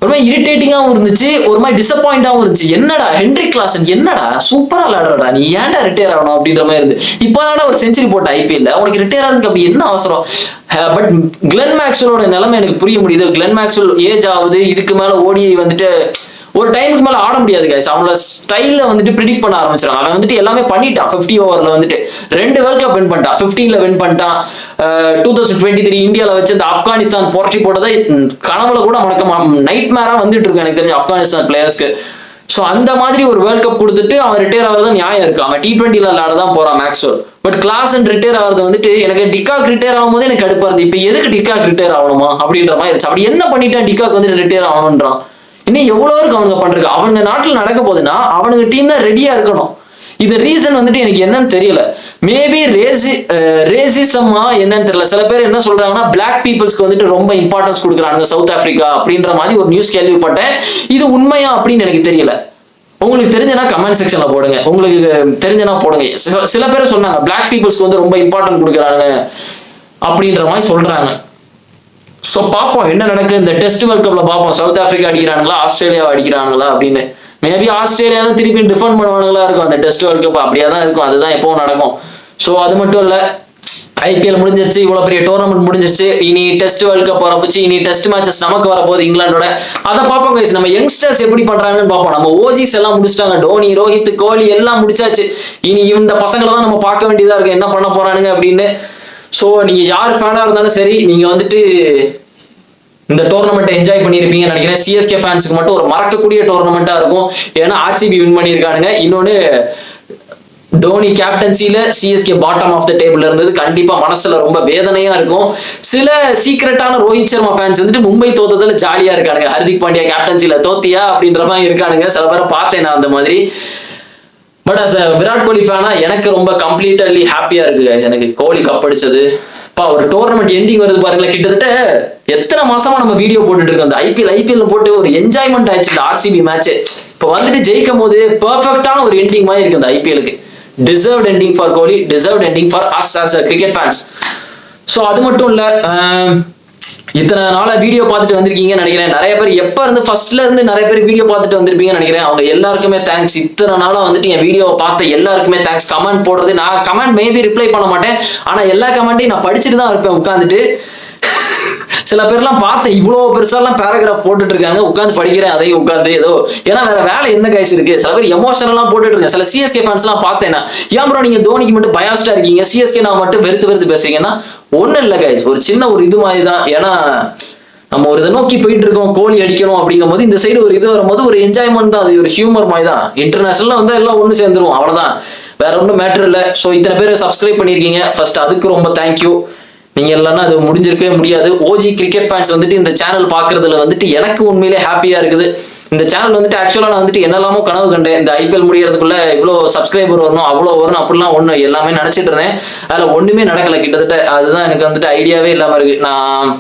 ஒரு மாதிரி இரிட்டேட்டிங்காகவும் இருந்துச்சு, ஒரு மாதிரி டிசப்பாயிண்டாகவும் இருந்துச்சு. என்னடா ஹென்ரிக் கிளாசன் என்னடா சூப்பரா விளையாடுறடா, நீ ஏன்டா ரிட்டையர் ஆகணும் அப்படின்ற மாதிரி இருந்து. இப்போதான ஒரு செஞ்சுரி போட்ட IPL உனக்கு ரிட்டையர் ஆகிறதுக்கு அப்படி என்ன அவசரம்? பட் கிளென் மேக்ஸ்வெலோட நிலைமை எனக்கு புரிய முடியுது. கிளென் மேக்ஸ்வெல் ஏஜ் ஆகுது, இதுக்கு மேல ஓடிஐ வந்துட்டு ஒரு டைமுக்கு மேல ஆட முடியாது கைஸ். அவனோட ஸ்டைல்ல வந்துட்டு ப்ரிடிக்ட் பண்ண ஆரம்பிச்சிடான். அவன் வந்துட்டு எல்லாமே பண்ணிட்டான். 50 ஓவர்ல வந்துட்டு 2 வேர்ல்ட் கப் வின் பண்ணிட்டான். 15ல வின் பண்ணிட்டான். 2023 இந்தியாவில் வச்சு அந்த ஆப்கானிஸ்தான் புரட்சி போட்டதை கனவுல கூட நைட் மேரா வந்துட்டு இருக்கு எனக்கு தெரிஞ்சு ஆப்கானிஸ்தான் பிளேயர்ஸ்க்கு. ஸோ அந்த மாதிரி ஒரு வேர்ல்ட் கப் கொடுத்துட்டு அவன் ரிட்டையர் ஆகிறதா நியாயம் இருக்கு. அவன் T20ல விளையாட தான் போறான் மேக்ஸ்வெல். பட் கிளாசன் ரிட்டையர் ஆகிறது வந்துட்டு எனக்கு டிகாக் ரிட்டையர் ஆகும் போது எனக்கு கடுப்பா இருந்து. இப்போ எதுக்கு டிகாக் ரிட்டையர் ஆகணுமா அப்படின்ற மாதிரி இருந்துச்சு. அப்படி என்ன பண்ணிட்டான் டிகாக் வந்துட்டு ரிட்டையர் ஆகணுன்றான்? இன்னும் எவ்வளவு இருக்கு அவனுங்க பண்றது. அவனுங்க நாட்டில் நடக்க போகுதுன்னா அவனுங்க டீம் தான் ரெடியா இருக்கணும். இது ரீசன் வந்துட்டு எனக்கு என்னன்னு தெரியல. மேபி ரேசிசமா என்னன்னு தெரியல. சில பேர் என்ன சொல்றாங்கன்னா பிளாக் பீப்புள்ஸ்க்கு வந்துட்டு ரொம்ப இம்பார்ட்டன்ஸ் கொடுக்குறாங்க சவுத் ஆப்பிரிக்கா அப்படின்ற மாதிரி ஒரு நியூஸ் கேள்விப்பட்டேன். இது உண்மையா அப்படின்னு எனக்கு தெரியல. உங்களுக்கு தெரிஞ்சனா கமெண்ட் செக்ஷன்ல போடுங்க. உங்களுக்கு தெரிஞ்சனா போடுங்க. சில பேர் சொன்னாங்க பிளாக் பீப்புள்ஸ்க்கு வந்து ரொம்ப இம்பார்ட்டன்ட் கொடுக்குறாங்க அப்படின்ற மாதிரி சொல்றாங்க. ஸோ பார்ப்போம் என்ன நடக்குது இந்த டெஸ்ட் வேர்ல்ட் கப்ல. பார்ப்போம் சவுத் ஆப்பிரிக்கா அடிக்கிறாங்களா ஆஸ்திரேலியாவை அடிக்கிறாங்களா அப்படின்னு. மேபி ஆஸ்திரேலியா தான் திருப்பி டிஃபெண்ட் பண்ணுவானுங்களா இருக்கும் அந்த டெஸ்ட் வேர்ல்ட் கப். அப்படியே தான் இருக்கும், அதுதான் எப்பவும் நடக்கும். ஸோ அது மட்டும் இல்லை, ஐபிஎல் முடிஞ்சிருச்சு, இவ்வளவு பெரிய டோர்னமெண்ட் முடிஞ்சிருச்சு, இனி டெஸ்ட் வேர்ல்ட் கப் வரப்போச்சு, இனி டெஸ்ட் மேட்சஸ் நமக்கு வரப்போகுது இங்கிலாண்டோட. அதை பார்ப்போம் guys. நம்ம யங்ஸ்டர்ஸ் எப்படி பண்றாங்கன்னு பார்ப்போம். நம்ம ஓஜிஸ் எல்லாம் முடிச்சிட்டாங்க, டோனி, ரோஹித், கோலி எல்லாம் முடிச்சாச்சு. இனி இந்த பசங்களை தான் நம்ம பார்க்க வேண்டியதா இருக்கு, என்ன பண்ண போறானுங்க அப்படின்னு. ஸோ நீங்க யார் ஃபேனா இருந்தாலும் சரி, நீங்க வந்துட்டு இந்த டோர்னமெண்ட் என்ஜாய் பண்ணிருப்பீங்கன்னு நினைக்கிறேன். சிஎஸ்கே ஃபேன்ஸுக்கு மட்டும் ஒரு மறக்கக்கூடிய டோர்னமெண்டா இருக்கும், ஏன்னா ஆர்சிபி வின் பண்ணியிருக்கானுங்க. இன்னொன்னு டோனி கேப்டன்சில CSK bottom of the table இருந்தது, கண்டிப்பா மனசுல ரொம்ப வேதனையா இருக்கும். சில சீக்கிரட்டான ரோஹித் சர்மா ஃபேன்ஸ் வந்துட்டு மும்பை தோத்ததுல ஜாலியா இருக்கானுங்க, ஹர்திக் பாண்டியா கேப்டன்சில தோத்தியா அப்படின்ற மாதிரி இருக்கானுங்க. சில பேரை பார்த்தேன் நான் அந்த மாதிரி. பட் அஸ் விராட் கோலி ஃபேனா எனக்கு ரொம்ப கம்ப்ளீட்லி ஹாப்பியா இருக்கு எனக்கு கோலி கப் அடிச்சது. ஒரு டோர்னமெண்ட் எண்டிங் வருது பாருங்களேன், கிட்டத்தட்ட எத்தனை மாசமா நம்ம வீடியோ போட்டுட்டு இருக்கோம். அந்த ஐபிஎல் போட்டு ஒரு என்ஜாய்மெண்ட் ஆயிடுச்சு இந்த ஆர்சிபி மேட்ச். இப்போ வந்துட்டு ஜெயிக்கும் போது பெர்ஃபெக்டான ஒரு எண்டிங் மாதிரி இருக்கு அந்த ஐபிஎலுக்கு. Deserved ending for Kohli, deserved ending for us as a cricket fans. So அது மட்டும் இல்ல, இத்தனை நாளா வீடியோ பார்த்துட்டு வந்திருக்கீங்கன்னு நினைக்கிறேன். நிறைய பேர் எப்ப இருந்து ஃபர்ஸ்ட்ல இருந்து நிறைய பேர் வீடியோ பார்த்துட்டு வந்திருப்பீங்கன்னு நினைக்கிறேன். அவங்க எல்லாருக்குமே தேங்க்ஸ். இத்தனை நாளா வந்துட்டு என் வீடியோவை பார்த்த எல்லாருக்குமே தேங்க்ஸ். கமெண்ட் போடுறது, நான் கமெண்ட் மேபி ரிப்ளை பண்ண மாட்டேன், ஆனா எல்லா கமெண்ட்டையும் நான் படிச்சுட்டு தான் இருப்பேன் உட்காந்துட்டு. சில பேர்லாம் பார்த்தேன், இவ்வளோ பெருசாலாம் பேராகிராஃப் போட்டுட்டு இருக்காங்க, உட்காந்து படிக்கிறேன் அதையும் உட்காந்து ஏதோ, ஏன்னா வேற வேலை என்ன கைஸ் இருக்கு. சில பேர் எமோஷனலாம் போட்டுட்டு இருக்காங்க. சில சிஎஸ்கே ஃபேன்ஸ்லாம் பார்த்தேன், ஏன் ப்ரோ நீங்க தோனிக்கு மட்டும் பயாஸ்டா இருக்கீங்க, சிஎஸ்கே நான் மட்டும் வெறுத்து பேசுறீங்கன்னா, ஒன்றும் இல்லை கைஸ், ஒரு சின்ன ஒரு இது மாதிரி தான். ஏன்னா நம்ம ஒரு இதை நோக்கி போயிட்டு இருக்கோம், கோலி அடிக்கணும் அப்படிங்கும் போது இந்த சைடு ஒரு இது வரும்போது ஒரு என்ஜாய்மெண்ட் தான், அது ஒரு ஹியூமர் மாதிரி தான். இன்டர்நேஷனல்ல வந்து எல்லாம் ஒன்று சேர்ந்துருவோம், அவ்வளவுதான், வேற ஒன்றும் மேட்டர் இல்லை. ஸோ இத்தனை பேர் சப்ஸ்கிரைப் பண்ணியிருக்கீங்க, ஃபர்ஸ்ட் அதுக்கு ரொம்ப தேங்க்யூ. நீங்க இல்லைன்னா அது முடிஞ்சிருக்கவே முடியாது. ஓஜி கிரிக்கெட் ஃபேன்ஸ் வந்துட்டு இந்த சேனல் பாக்குறதுல வந்துட்டு எனக்கு உண்மையிலே ஹாப்பியா இருக்குது. இந்த சேனல் வந்துட்டு ஆக்சுவலா நான் வந்துட்டு என்னெல்லாமோ கனவு கண்டேன், இந்த ஐபிஎல் முடியறதுக்குள்ள இவ்வளோ சப்ஸ்கிரைபர் வரணும், அவ்வளோ வரணும் அப்படிலாம் ஒண்ணு எல்லாமே நினைச்சிட்டு இருந்தேன். அதுல ஒண்ணுமே நடக்கல கிட்டத்தட்ட. அதுதான் எனக்கு வந்துட்டு ஐடியாவே இல்லாம இருக்கு. நான்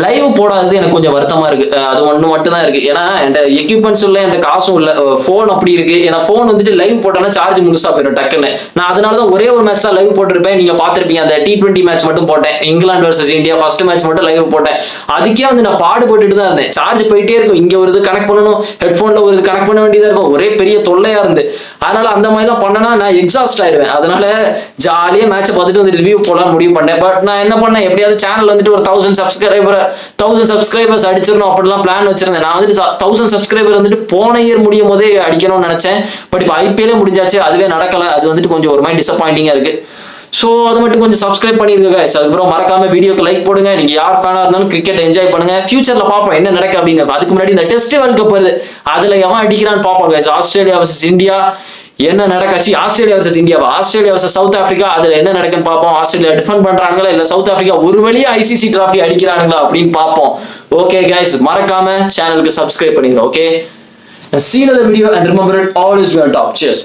லைவ் போடாதது எனக்கு கொஞ்சம் வருத்தமா இருக்கு. அது ஒண்ணு மட்டும் தான் இருக்கு. ஏன்னா என் எக்யூப்மெண்ட்ஸ் இல்லை, என் காசும் இல்லை, போன் அப்படி இருக்கு. ஏன்னா போன் வந்துட்டு லைவ் போட்டோன்னா சார்ஜ் முழுசா போயிடும் டக்குன்னு. நான் அதனாலதான் ஒரே ஒரு மேட்ச் தான் லைவ் போட்டிருப்பேன். நீங்க பாத்திருப்பீங்க, அந்த T20 மேட்ச் மட்டும் போட்டேன், England versus India first match மட்டும் லைவ் போட்டேன். அதுக்கே வந்து நான் பாடுபட்டுட்டு தான் இருந்தேன். சார்ஜ் போயிட்டே இருக்கும், இங்க ஒரு இது கனெக்ட் பண்ணணும், ஹெட்போன்ல ஒரு இது கனெக்ட் பண்ண வேண்டியதா இருக்கும், ஒரே பெரிய தொல்லையா இருந்து. அதனால அந்த மாதிரிலாம் பண்ணனா நான் எக்ஸாஸ்ட் ஆயிடுவேன். அதனால ஜாலியா மேட்ச் பார்த்துட்டு வந்து ரிவ்யூ போடலாம் முடிவு பண்ணேன். பட் நான் என்ன பண்ணேன், எப்படியாவது சேனல் வந்துட்டு ஒரு 1000 சப்ஸ்கிரைபர்ஸ் அடிச்சிடணும் அப்படிலாம் பிளான் வச்சிருந்தேன். நான் வந்துட்டு 1000 சப்ஸ்கிரைபர் வந்துட்டு போன இயர் முடியும் போதே அடிக்கணும்னு நினைச்சேன். பட் இப்போ ஐபிஎல்லே முடிஞ்சாச்சு, அதுவே நடக்கல. அது வந்துட்டு கொஞ்சம் ஒரு மாதிரி டிசப்பாயிண்டிங்கா இருக்கு. ஸோ அது மட்டும் கொஞ்சம் சப்ஸ்கிரைப் பண்ணிருங்க guys. அதுக்கப்புறம் மறக்காம வீடியோக்கு லைக் போடுங்க. நீங்க யார் ஃபேனா இருந்தாலும் கிரிக்கெட் என்ஜாய் பண்ணுங்க. ஃபியூச்சர்ல பார்ப்போம் என்ன நடக்க அப்படிங்க. அதுக்கு முன்னாடி இந்த டெஸ்ட் வேர்ல்ட் கப் வருது, அதுல எவன் அடிக்கிறான்னு பார்ப்போம் guys. ஆஸ்திரேலியா வர்சஸ் இந்தியா என்ன நடக்காச்சு, ஆஸ்திரேலியா வர்சஸ் இந்தியாவா, ஆஸ்திரேலியா வர்சஸ் சவுத் ஆப்பிரிக்கா, அதுல என்ன நடக்குன்னு பார்ப்போம். ஆஸ்திரேலியா டிஃபெண்ட் பண்றாங்களா இல்ல சவுத் ஆப்பிரிக்கா ஒரு வழியா ஐசிசி டிராஃபி அடிக்கிறானுங்களா அப்படின்னு பார்ப்போம். ஓகே கைஸ், மறக்காம சேனலுக்கு சப்ஸ்கிரைப் பண்ணிடுங்க. Okay, see you in the video and remember it, all is well top. Cheers.